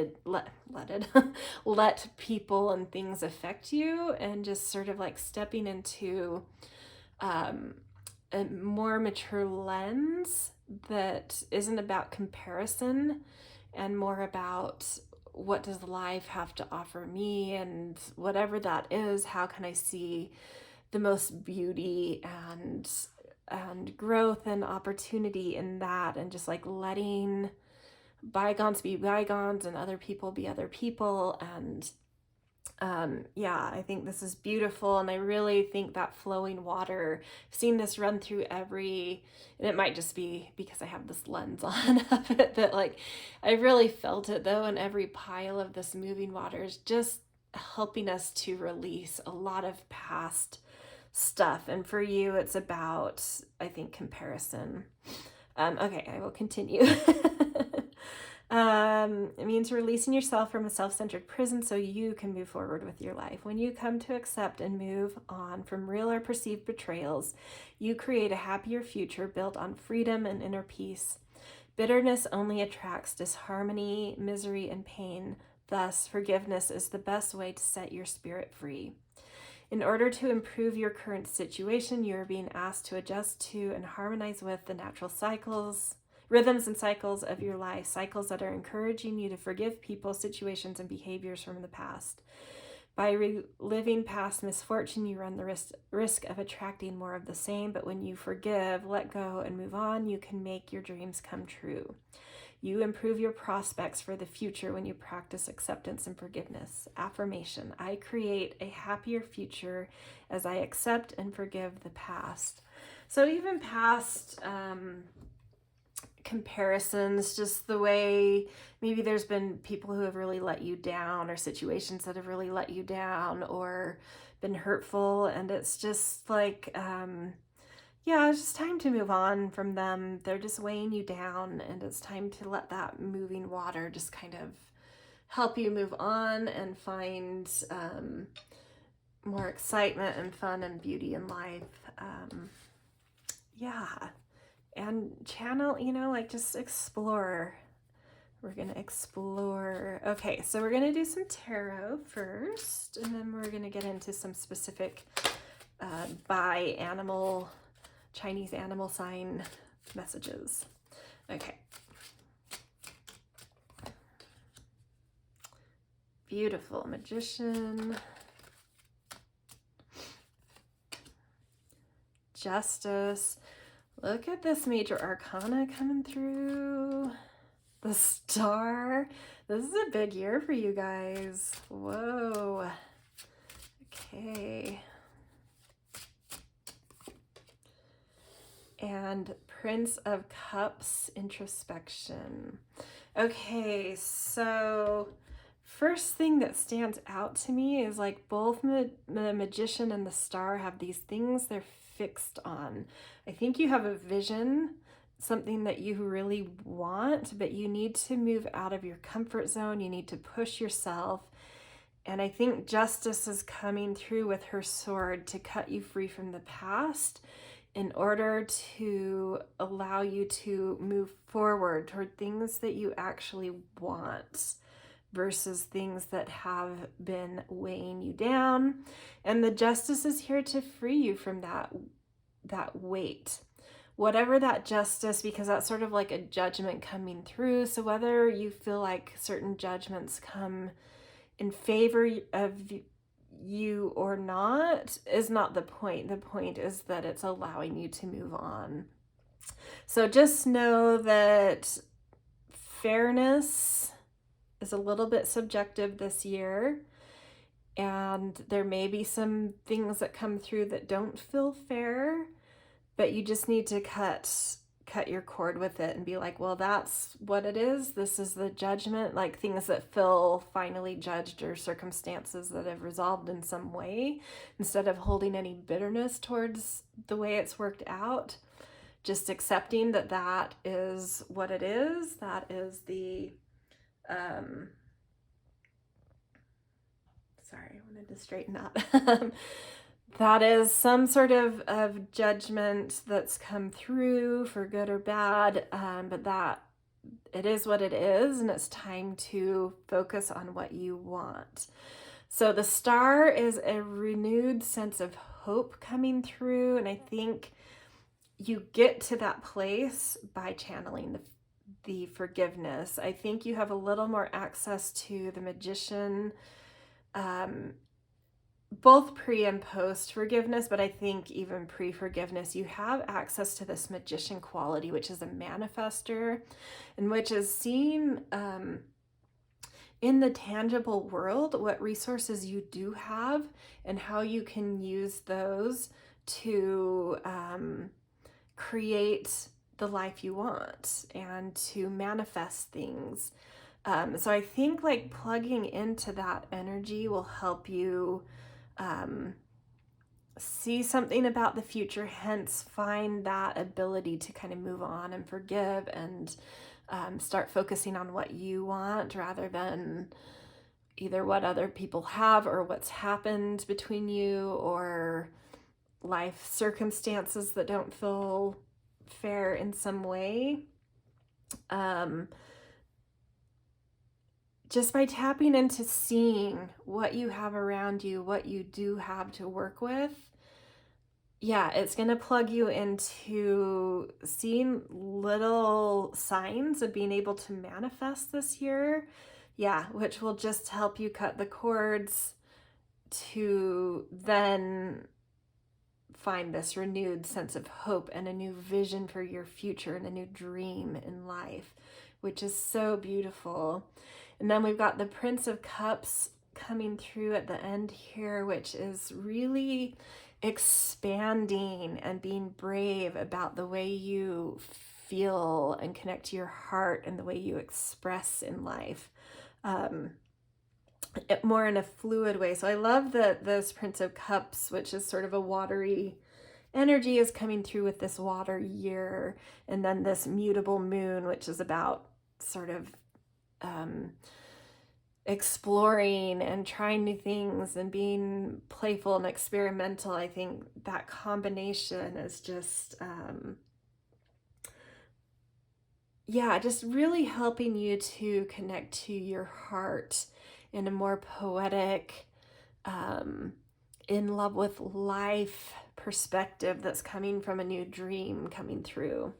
people and things affect you, and just sort of like stepping into a more mature lens that isn't about comparison and more about what does life have to offer me, and whatever that is, how can I see the most beauty and growth and opportunity in that, and just like letting bygones be bygones and other people be other people. And I think this is beautiful, and I really think that flowing water, I've seen this run through and it might just be because I have this lens on of it, that like I really felt it though in every pile of this moving water, is just helping us to release a lot of past stuff. And for you, it's about, I think, comparison. Okay, I will continue. It means releasing yourself from a self-centered prison so you can move forward with your life. When you come to accept and move on from real or perceived betrayals, you create a happier future built on freedom and inner peace. Bitterness only attracts disharmony, misery, and pain. Thus, forgiveness is the best way to set your spirit free. In order to improve your current situation, you are being asked to adjust to and harmonize with the natural rhythms and cycles of your life, cycles that are encouraging you to forgive people, situations, and behaviors from the past. By reliving past misfortune, you run the risk of attracting more of the same, but when you forgive, let go, and move on, you can make your dreams come true. You improve your prospects for the future when you practice acceptance and forgiveness. Affirmation: I create a happier future as I accept and forgive the past. So even past comparisons, just the way maybe there's been people who have really let you down, or situations that have really let you down or been hurtful, and it's just like yeah, it's just time to move on from them. They're just weighing you down, and it's time to let that moving water just kind of help you move on and find more excitement and fun and beauty in life. Yeah, and channel, like just explore. We're going to explore. Okay, so we're going to do some tarot first, and then we're going to get into some specific by animal, Chinese animal sign messages. Okay. Beautiful. Magician. Justice. Look at this major arcana coming through. The Star. This is a big year for you guys. Whoa. Okay. And Prince of Cups, introspection. Okay, so first thing that stands out to me is like both the Magician and the Star have these things they're fixed on. I think you have a vision, something that you really want, but you need to move out of your comfort zone. You need to push yourself. And I think Justice is coming through with her sword to cut you free from the past in order to allow you to move forward toward things that you actually want versus things that have been weighing you down. And the Justice is here to free you from that weight. Whatever that justice, because that's sort of like a judgment coming through. So whether you feel like certain judgments come in favor of you or not is not the point. The point is that it's allowing you to move on. So just know that fairness is a little bit subjective this year, and there may be some things that come through that don't feel fair, but you just need to cut your cord with it and be like, well, that's what it is. This is the judgment, like things that feel finally judged or circumstances that have resolved in some way, instead of holding any bitterness towards the way it's worked out. Just accepting that that is what it is. That is the, sorry, I wanted to straighten up. That is some sort of judgment that's come through for good or bad, but that it is what it is, and it's time to focus on what you want. So the Star is a renewed sense of hope coming through, and I think you get to that place by channeling the forgiveness. I think you have a little more access to the Magician, both pre and post forgiveness, but I think even pre-forgiveness, you have access to this Magician quality, which is a manifester, and which is seeing in the tangible world what resources you do have and how you can use those to create the life you want and to manifest things. So I think like plugging into that energy will help you see something about the future, hence find that ability to kind of move on and forgive and start focusing on what you want rather than either what other people have or what's happened between you or life circumstances that don't feel fair in some way. Just by tapping into seeing what you have around you, what you do have to work with, yeah, it's going to plug you into seeing little signs of being able to manifest this year. Yeah, which will just help you cut the cords to then find this renewed sense of hope and a new vision for your future and a new dream in life. which is so beautiful. And then we've got the Prince of Cups coming through at the end here, which is really expanding and being brave about the way you feel and connect to your heart and the way you express in life. More in a fluid way. So I love that this Prince of Cups, which is sort of a watery energy, is coming through with this water year, and then this mutable moon, which is about sort of exploring and trying new things and being playful and experimental. I think that combination is just just really helping you to connect to your heart in a more poetic, in love with life perspective that's coming from a new dream coming through.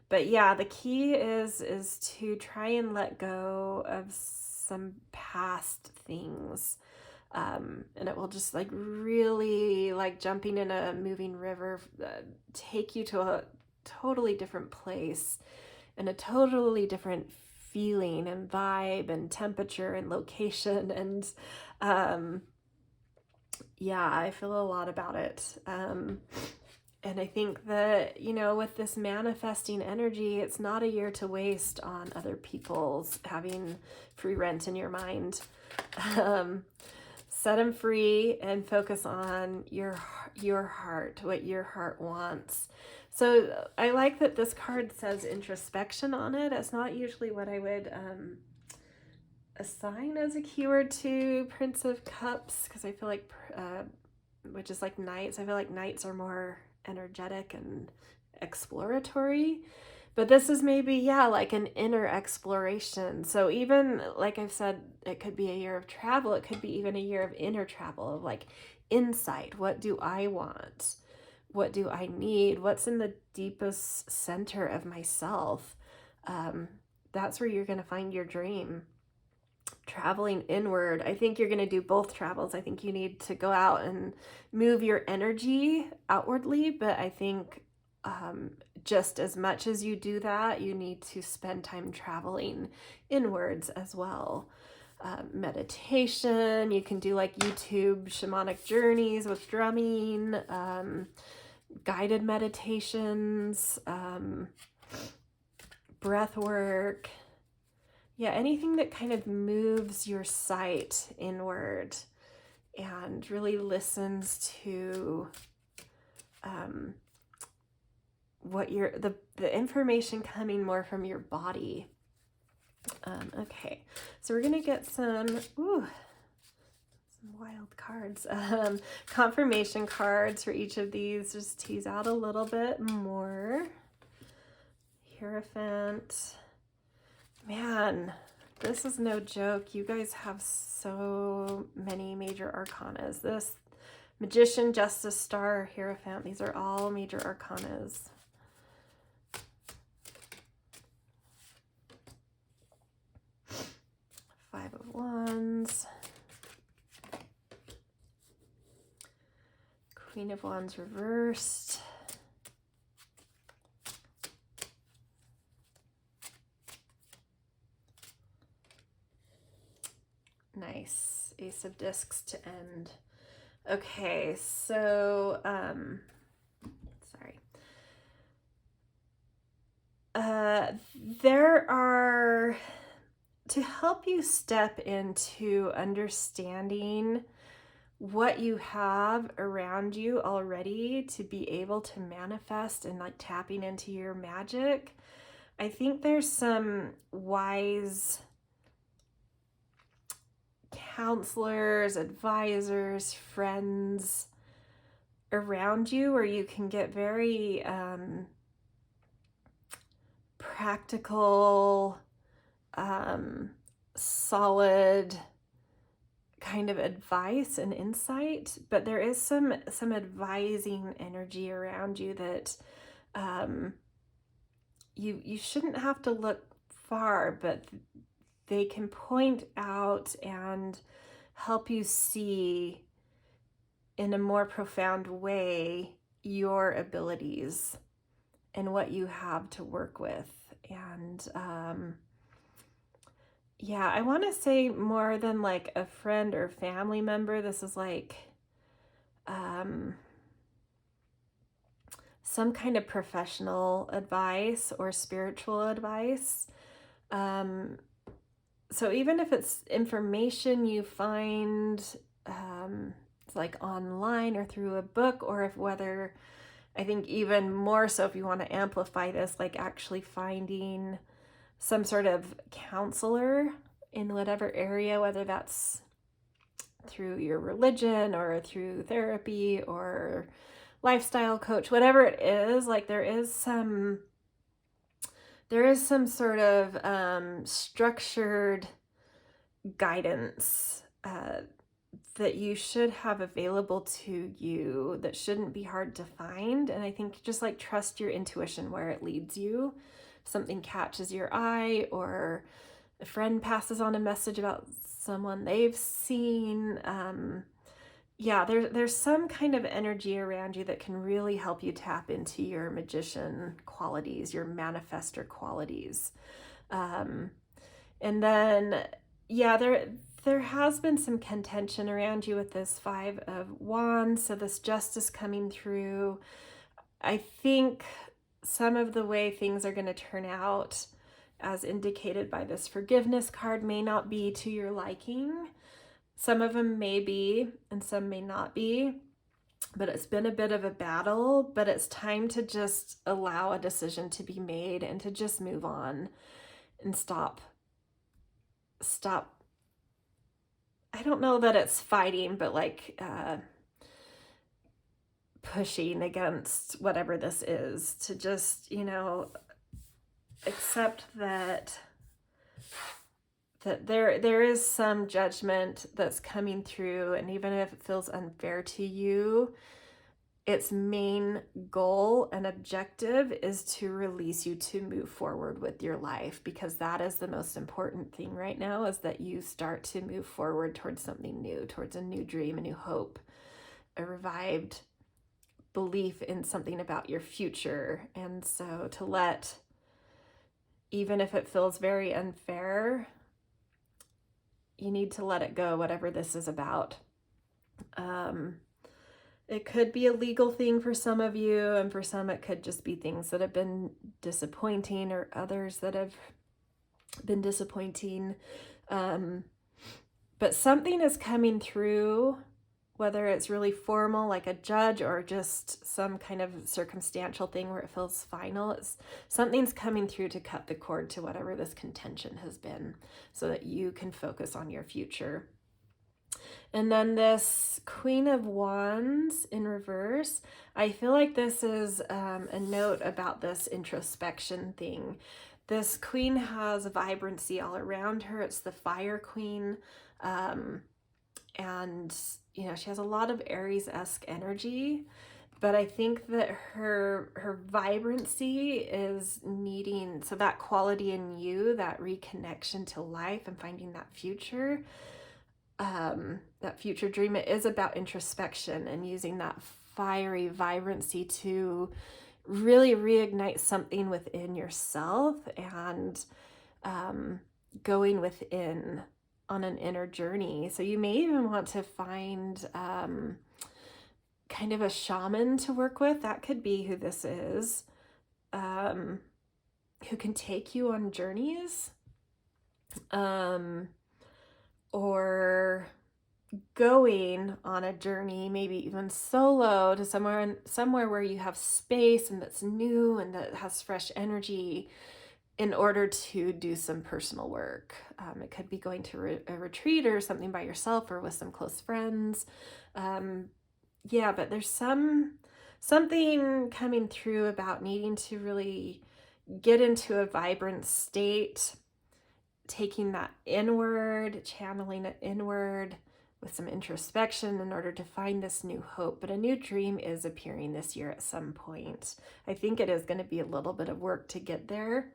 But yeah, the key is to try and let go of some past things. And it will just like really, like jumping in a moving river, take you to a totally different place and a totally different feeling and vibe and temperature and location. And I feel a lot about it. And I think that, with this manifesting energy, it's not a year to waste on other people's having free rent in your mind. Set them free and focus on your heart, what your heart wants. So I like that this card says introspection on it. It's not usually what I would assign as a keyword to Prince of Cups, because I feel like, which is like Knights, I feel like Knights are more energetic and exploratory. But this is maybe, like an inner exploration. So even, like I've said, it could be a year of travel. It could be even a year of inner travel, of like insight. What do I want? What do I need? What's in the deepest center of myself? That's where you're going to find your dream. Traveling inward. I think you're going to do both travels. I think you need to go out and move your energy outwardly, but I think just as much as you do that, you need to spend time traveling inwards as well. Meditation, you can do like YouTube shamanic journeys with drumming, guided meditations, breath work. Yeah, anything that kind of moves your sight inward and really listens to what the information coming more from your body. Okay, so we're gonna get some wild cards, confirmation cards for each of these. Just tease out a little bit more. Hierophant. Man, this is no joke. You guys have so many major arcanas. This Magician, Justice, Star, Hierophant, these are all major arcanas. Five of Wands. Queen of Wands reversed. Nice. Ace of Discs to end. Okay, so, sorry. There are, to help you step into understanding what you have around you already to be able to manifest and like tapping into your magic, I think there's some wise counselors, advisors, friends around you where you can get very practical, solid kind of advice and insight, but there is some advising energy around you that you shouldn't have to look far, but they can point out and help you see in a more profound way your abilities and what you have to work with. And Yeah, I want to say more than like a friend or family member. This is like um, some kind of professional advice or spiritual advice. Um, so even if it's information you find like online or through a book, or if whether I think even more so if you want to amplify this, like actually finding some sort of counselor in whatever area, whether that's through your religion or through therapy or lifestyle coach, whatever it is, like there is some sort of structured guidance that you should have available to you that shouldn't be hard to find. And I think just like trust your intuition where it leads you. If something catches your eye, or a friend passes on a message about someone they've seen, yeah, there's some kind of energy around you that can really help you tap into your magician qualities, your manifester qualities. Um, and then, yeah, there has been some contention around you with this Five of Wands, so this justice coming through. I think some of the way things are going to turn out, as indicated by this forgiveness card, may not be to your liking. Some of them may be, and some may not be. But it's been a bit of a battle, but it's time to just allow a decision to be made and to just move on and stop. I don't know that it's fighting, but like pushing against whatever this is, to just, accept that there is some judgment that's coming through, and even if it feels unfair to you, its main goal and objective is to release you to move forward with your life, because that is the most important thing right now, is that you start to move forward towards something new, towards a new dream, a new hope, a revived belief in something about your future. And so to let, even if it feels very unfair, you need to let it go, whatever this is about. It could be a legal thing for some of you, and for some it could just be things that have been disappointing, or others that have been disappointing. But something is coming through, whether it's really formal, like a judge, or just some kind of circumstantial thing where it feels final. Something's coming through to cut the cord to whatever this contention has been, so that you can focus on your future. And then this Queen of Wands in reverse, I feel like this is a note about this introspection thing. This queen has vibrancy all around her. It's the fire queen. And, she has a lot of Aries-esque energy. But I think that her vibrancy is needing, so that quality in you, that reconnection to life and finding that future dream, it is about introspection and using that fiery vibrancy to really reignite something within yourself, and going within on an inner journey. So you may even want to find kind of a shaman to work with. That could be who this is, who can take you on journeys, or going on a journey, maybe even solo, to somewhere where you have space and that's new and that has fresh energy, in order to do some personal work. It could be going to a retreat or something by yourself, or with some close friends. But there's something coming through about needing to really get into a vibrant state, taking that inward, channeling it inward with some introspection in order to find this new hope. But a new dream is appearing this year at some point. I think it is going to be a little bit of work to get there,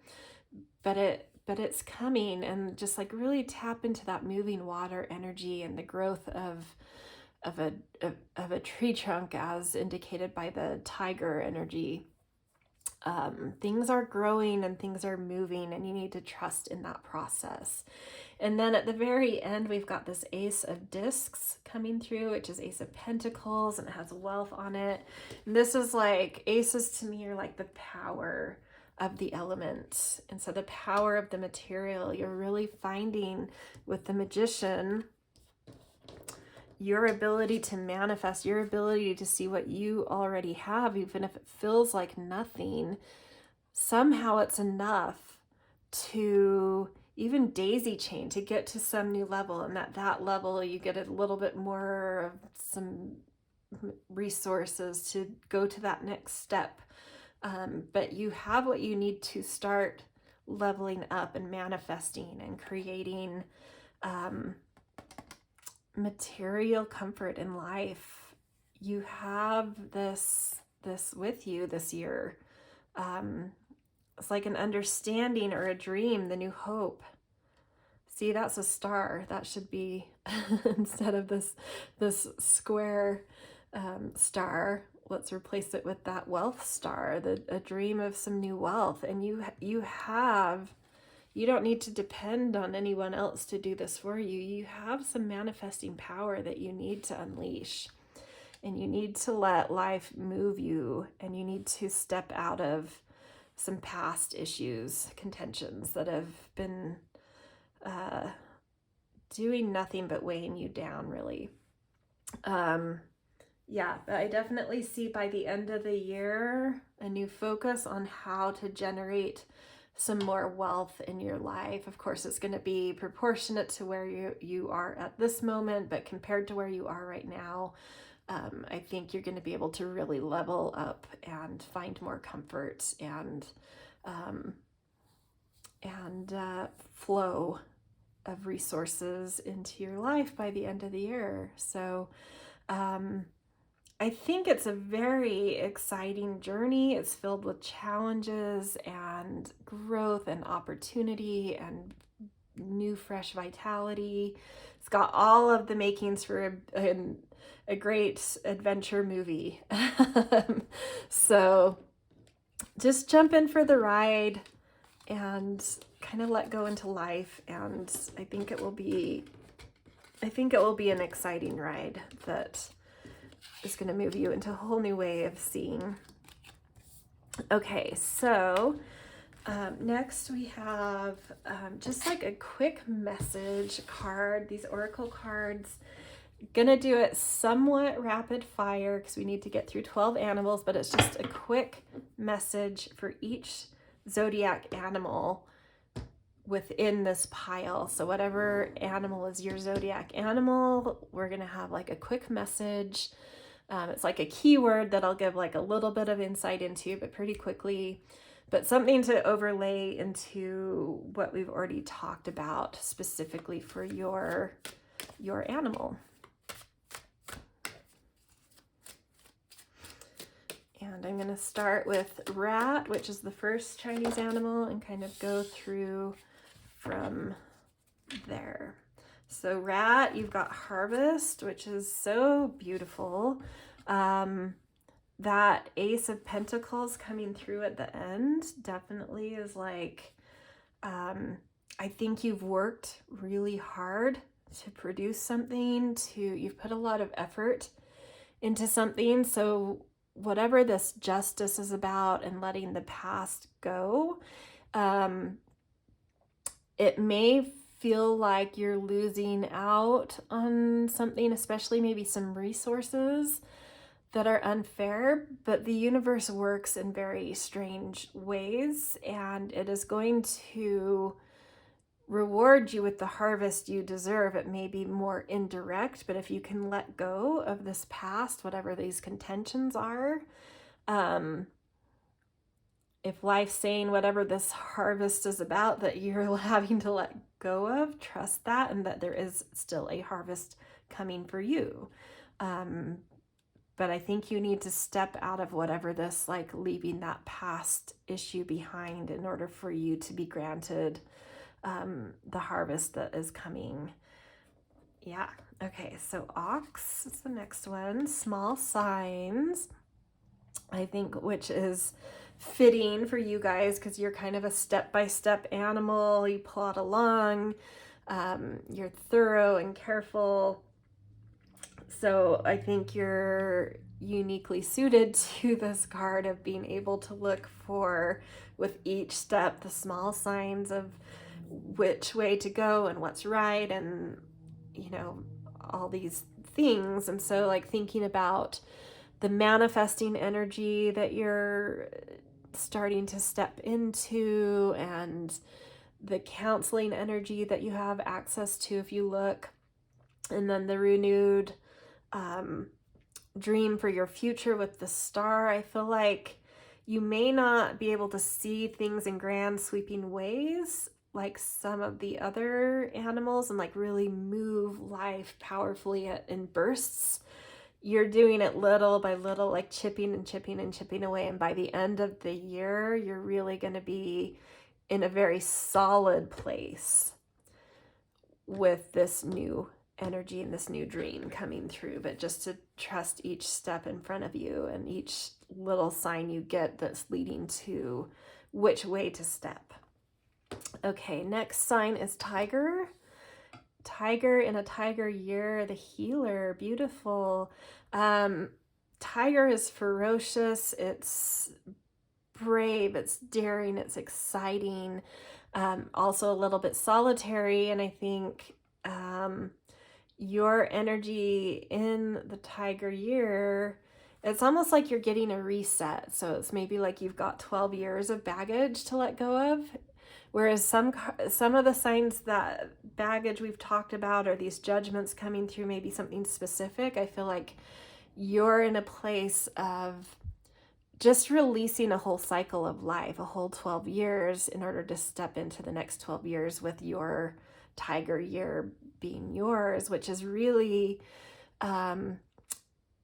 but it's coming. And just like really tap into that moving water energy and the growth of a tree trunk, as indicated by the tiger energy. Things are growing and things are moving, and you need to trust in that process. And then at the very end, we've got this Ace of Discs coming through, which is Ace of Pentacles, and it has wealth on it. And this is like, aces to me are like the power of the element. And so the power of the material, you're really finding with the Magician, your ability to manifest, your ability to see what you already have, even if it feels like nothing, somehow it's enough to even daisy chain to get to some new level. And at that level, you get a little bit more of some resources to go to that next step. But you have what you need to start leveling up and manifesting and creating material comfort in life. You have this with you this year. It's like an understanding or a dream, the new hope. See, that's a star. That should be instead of this square star. Let's replace it with that wealth star, a dream of some new wealth. And you don't need to depend on anyone else to do this for you. You have some manifesting power that you need to unleash. And you need to let life move you. And you need to step out of some past issues, contentions that have been doing nothing but weighing you down, really. Yeah, but I definitely see by the end of the year a new focus on how to generate some more wealth in your life. Of course, it's going to be proportionate to where you are at this moment, but compared to where you are right now, I think you're going to be able to really level up and find more comfort and flow of resources into your life by the end of the year. So I think it's a very exciting journey. It's filled with challenges and growth and opportunity and new, fresh vitality. It's got all of the makings for a great adventure movie. So just jump in for the ride and kind of let go into life. And I think it will be an exciting ride that is going to move you into a whole new way of seeing. Okay, so next we have just like a quick message card. These oracle cards, gonna do it somewhat rapid fire because we need to get through 12 animals, but it's just a quick message for each zodiac animal within this pile. So whatever animal is your zodiac animal, we're gonna have like a quick message. It's like a keyword that I'll give like a little bit of insight into, but pretty quickly, but something to overlay into what we've already talked about specifically for your animal. And I'm going to start with rat, which is the first Chinese animal, and kind of go through from there. So rat, you've got harvest, which is so beautiful. That Ace of Pentacles coming through at the end definitely is like, I think you've worked really hard to produce something, you've put a lot of effort into something. So whatever this justice is about and letting the past go, it may feel like you're losing out on something, especially maybe some resources that are unfair, but the universe works in very strange ways, and it is going to reward you with the harvest you deserve. It may be more indirect, but if you can let go of this past, whatever these contentions are, if life's saying whatever this harvest is about that you're having to let go of, trust that, and that there is still a harvest coming for you. But I think you need to step out of whatever this, like leaving that past issue behind in order for you to be granted the harvest that is coming. Yeah. Okay. So ox is the next one. Small signs, I think, which is fitting for you guys because you're kind of a step-by-step animal. You plod along. You're thorough and careful. So I think you're uniquely suited to this card of being able to look for, with each step, the small signs of which way to go and what's right, and all these things. And so, like, thinking about the manifesting energy that you're starting to step into, and the counseling energy that you have access to if you look, and then the renewed dream for your future with the star. I feel like you may not be able to see things in grand sweeping ways like some of the other animals and like really move life powerfully in bursts. You're doing it little by little, like chipping and chipping and chipping away. And by the end of the year, you're really going to be in a very solid place with this new energy and this new dream coming through. But just to trust each step in front of you and each little sign you get that's leading to which way to step. Okay, next sign is Tiger. Tiger in a tiger year, the healer, beautiful. Tiger is ferocious, it's brave, it's daring, it's exciting, also a little bit solitary. And I think your energy in the tiger year, it's almost like you're getting a reset. So it's maybe like you've got 12 years of baggage to let go of. Whereas some of the signs that baggage we've talked about, or these judgments coming through, maybe something specific. I feel like you're in a place of just releasing a whole cycle of life, a whole 12 years, in order to step into the next 12 years with your tiger year being yours, which is really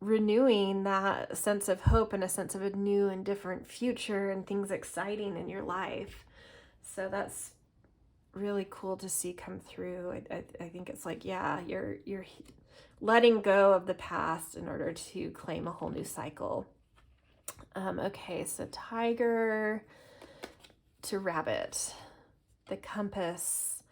renewing that sense of hope and a sense of a new and different future and things exciting in your life. So that's really cool to see come through. I think it's like, yeah, you're letting go of the past in order to claim a whole new cycle. Okay, so tiger to rabbit, the compass.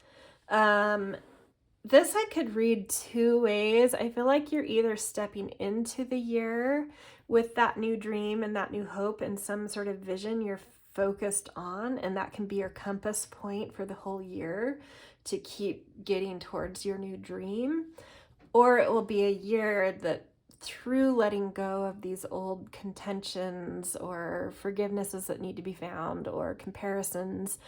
This I could read two ways. I feel like you're either stepping into the year with that new dream and that new hope and some sort of vision you're focused on, and that can be your compass point for the whole year to keep getting towards your new dream. Or it will be a year that, through letting go of these old contentions or forgivenesses that need to be found or comparisons,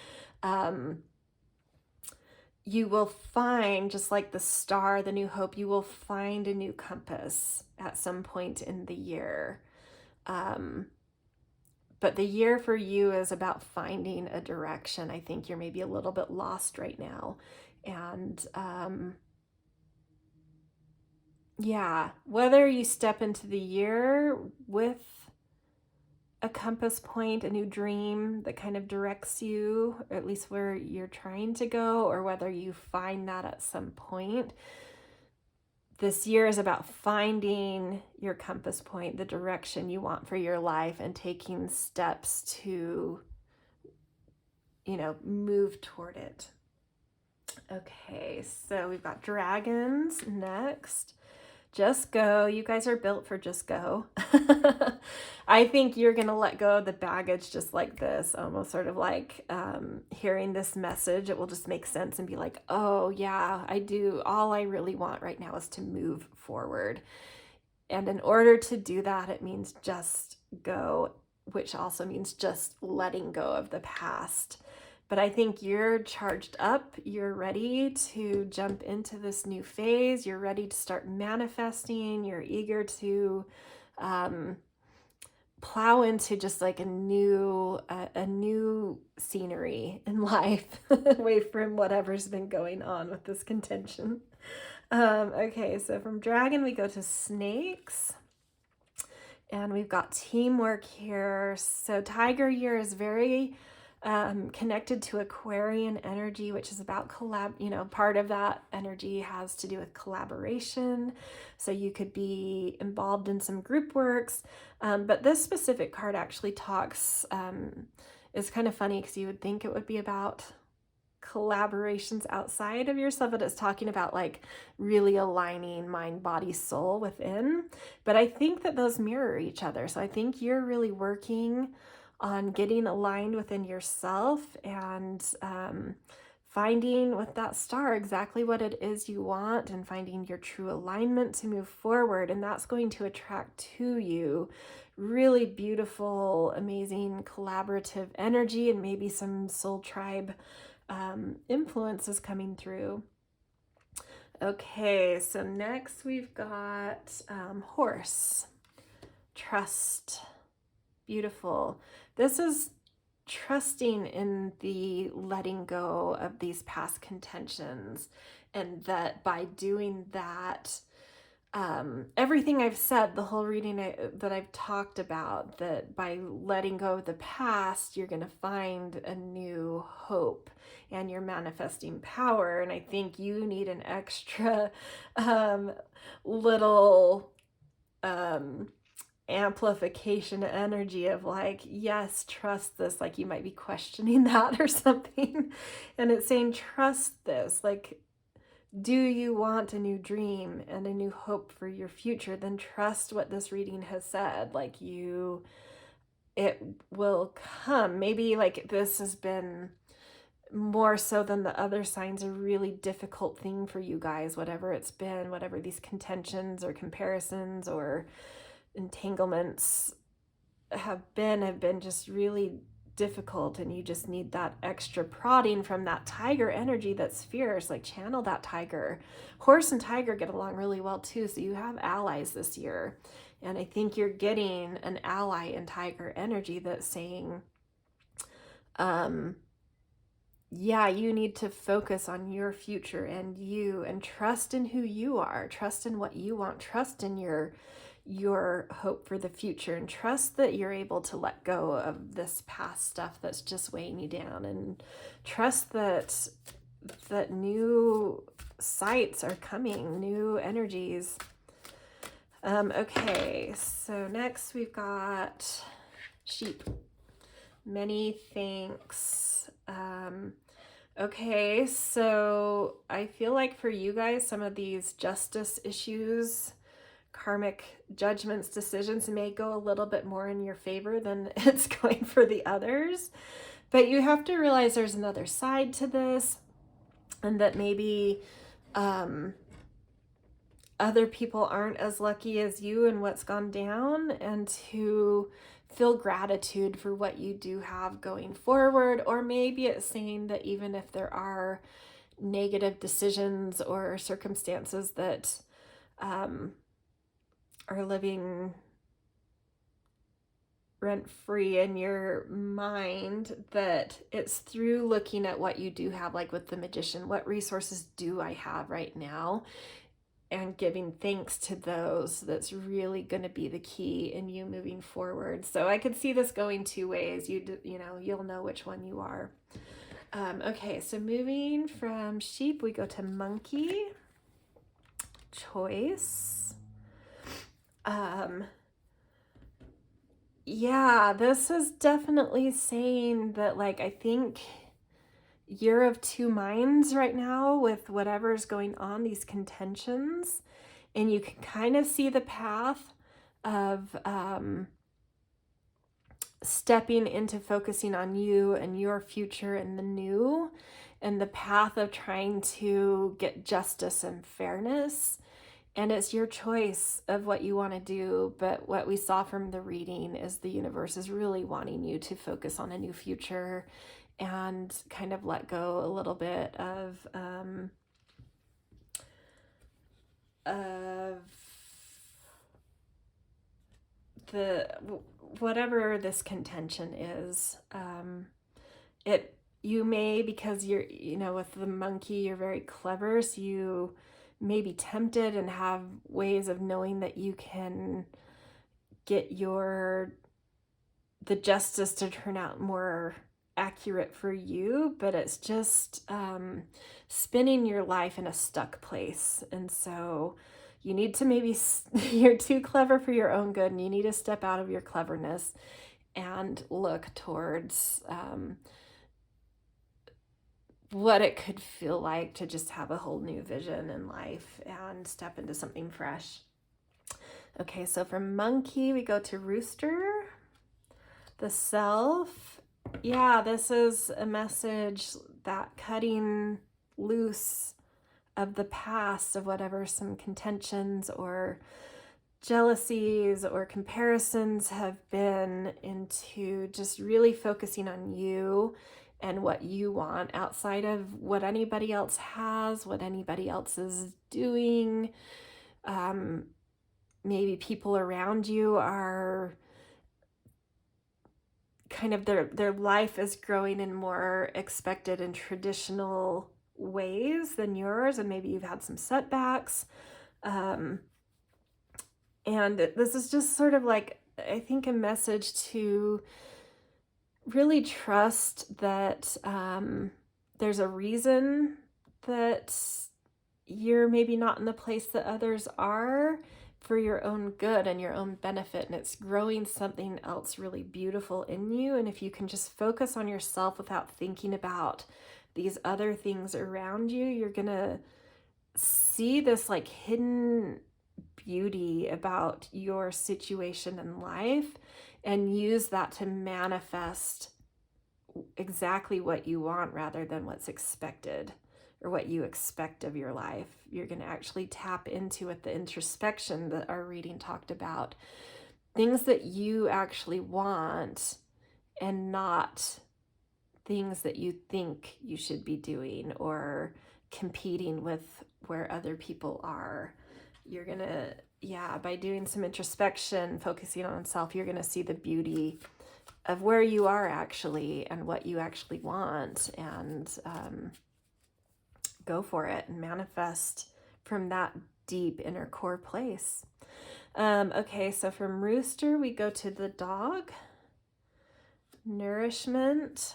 you will find, just like the star, the new hope, you will find a new compass at some point in the year. But the year for you is about finding a direction. I think you're maybe a little bit lost right now. And yeah, whether you step into the year with a compass point, a new dream that kind of directs you, or at least where you're trying to go, or whether you find that at some point, this year is about finding your compass point, the direction you want for your life, and taking steps to, move toward it. Okay, so we've got dragons next. Just go. You guys are built for just go. I think you're going to let go of the baggage just like this, almost sort of like hearing this message. It will just make sense and be like, oh yeah, I do. All I really want right now is to move forward. And in order to do that, it means just go, which also means just letting go of the past. But I think you're charged up, you're ready to jump into this new phase, you're ready to start manifesting, you're eager to plow into just like a new scenery in life, away from whatever's been going on with this contention. Okay, so from dragon we go to snakes. And we've got teamwork here. So tiger year is very connected to Aquarian energy, which is about part of that energy has to do with collaboration. So you could be involved in some group works. But this specific card actually talks, is kind of funny because you would think it would be about collaborations outside of yourself, but it's talking about like really aligning mind, body, soul within. But I think that those mirror each other. So I think you're really working on getting aligned within yourself and finding with that star exactly what it is you want and finding your true alignment to move forward. And that's going to attract to you really beautiful, amazing, collaborative energy and maybe some soul tribe influences coming through. Okay, so next we've got horse. Trust. Beautiful. This is trusting in the letting go of these past contentions, and that by doing that, everything I've said, the whole reading that I've talked about, that by letting go of the past, you're going to find a new hope and you're manifesting power. And I think you need an extra little amplification energy of like, yes, trust this. Like you might be questioning that or something. And it's saying, trust this. Like, do you want a new dream and a new hope for your future? Then trust what this reading has said. Like it will come. Maybe like this has been more so than the other signs a really difficult thing for you guys, whatever it's been, whatever these contentions or comparisons or entanglements have been just really difficult, and you just need that extra prodding from that tiger energy that's fierce. Like channel that tiger. Horse and tiger get along really well too, so you have allies this year, and I think you're getting an ally in tiger energy that's saying yeah, you need to focus on your future and you, and trust in who you are, trust in what you want, trust in your hope for the future, and trust that you're able to let go of this past stuff that's just weighing you down, and trust that new sights are coming, new energies. Okay, so next we've got sheep. Many thanks. Okay, so I feel like for you guys, some of these justice issues, karmic judgments, decisions may go a little bit more in your favor than it's going for the others. But you have to realize there's another side to this, and that maybe other people aren't as lucky as you in what's gone down, and to feel gratitude for what you do have going forward. Or maybe it's saying that even if there are negative decisions or circumstances that are living rent-free in your mind, that it's through looking at what you do have, like with the magician, what resources do I have right now, and giving thanks to those, that's really going to be the key in you moving forward. So I could see this going two ways. You'll know which one you are. Okay, so moving from sheep, we go to monkey. Choice. Yeah, this is definitely saying that, like, I think you're of two minds right now with whatever's going on, these contentions, and you can kind of see the path of stepping into focusing on you and your future and the new, and the path of trying to get justice and fairness. And it's your choice of what you want to do. But what we saw from the reading is the universe is really wanting you to focus on a new future and kind of let go a little bit of the whatever this contention is. You may, because you're, with the monkey, you're very clever, so you may be tempted and have ways of knowing that you can get the justice to turn out more accurate for you, but it's just spinning your life in a stuck place. And so you need to maybe, you're too clever for your own good, and you need to step out of your cleverness and look towards what it could feel like to just have a whole new vision in life and step into something fresh. Okay, so from monkey, we go to rooster, the self. Yeah, this is a message that cutting loose of the past, of whatever some contentions or jealousies or comparisons have been, into just really focusing on you and what you want outside of what anybody else has, what anybody else is doing. Maybe people around you are kind of, their life is growing in more expected and traditional ways than yours, and maybe you've had some setbacks. And this is just sort of like, I think, a message to really trust that there's a reason that you're maybe not in the place that others are, for your own good and your own benefit, and it's growing something else really beautiful in you. And if you can just focus on yourself without thinking about these other things around you, you're gonna see this like hidden beauty about your situation in life and use that to manifest exactly what you want rather than what's expected or what you expect of your life. You're going to actually tap into it, the introspection that our reading talked about, things that you actually want and not things that you think you should be doing or competing with where other people are. You're going to, by doing some introspection, focusing on self, you're going to see the beauty of where you are actually and what you actually want, and go for it and manifest from that deep inner core place. Okay, so from rooster, we go to the dog. Nourishment.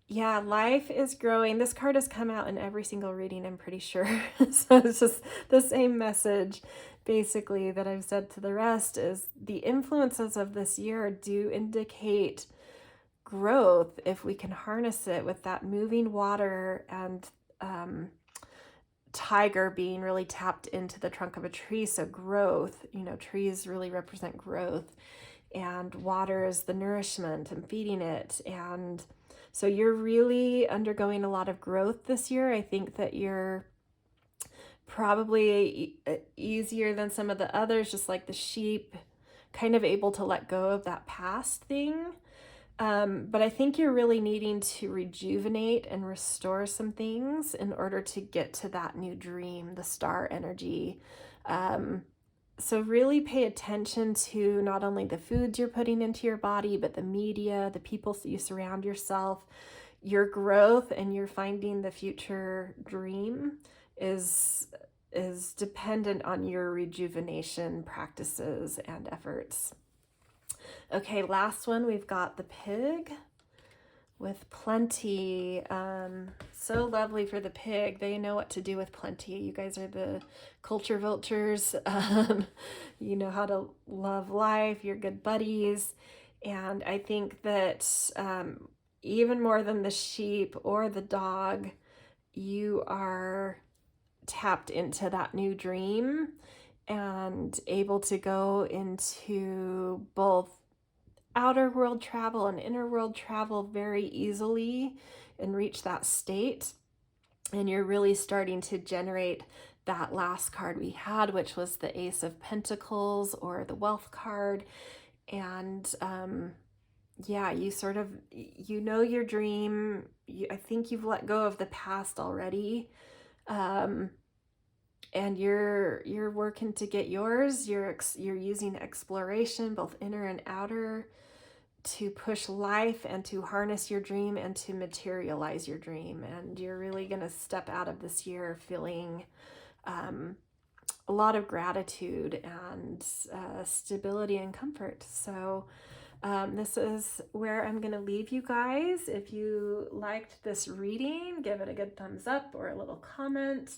Life is growing. This card has come out in every single reading, I'm pretty sure. So it's just the same message, basically, that I've said to the rest, is the influences of this year do indicate growth if we can harness it with that moving water and tiger being really tapped into the trunk of a tree. So growth, trees really represent growth, and water is the nourishment and feeding it. And so you're really undergoing a lot of growth this year. I think that you're probably easier than some of the others, just like the sheep, kind of able to let go of that past thing. But I think you're really needing to rejuvenate and restore some things in order to get to that new dream, the star energy. So really pay attention to not only the foods you're putting into your body, but the media, the people that you surround yourself. Your growth and your finding the future dream is dependent on your rejuvenation practices and efforts. Okay, last one, we've got the pig with plenty. So lovely for the pig. They know what to do with plenty. You guys are the culture vultures. You know how to love life. You're good buddies. And I think that even more than the sheep or the dog, you are tapped into that new dream and able to go into both outer world travel and inner world travel very easily and reach that state. And you're really starting to generate that last card we had, which was the Ace of Pentacles, or the wealth card. And you sort of, your dream. I think you've let go of the past already. And you're working to get yours. You're using exploration, both inner and outer, to push life and to harness your dream and to materialize your dream. And you're really going to step out of this year feeling a lot of gratitude and stability and comfort. So This is where I'm going to leave you guys. If you liked this reading, give it a good thumbs up or a little comment,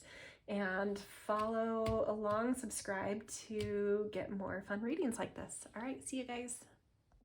and follow along, subscribe to get more fun readings like this. All right, see you guys.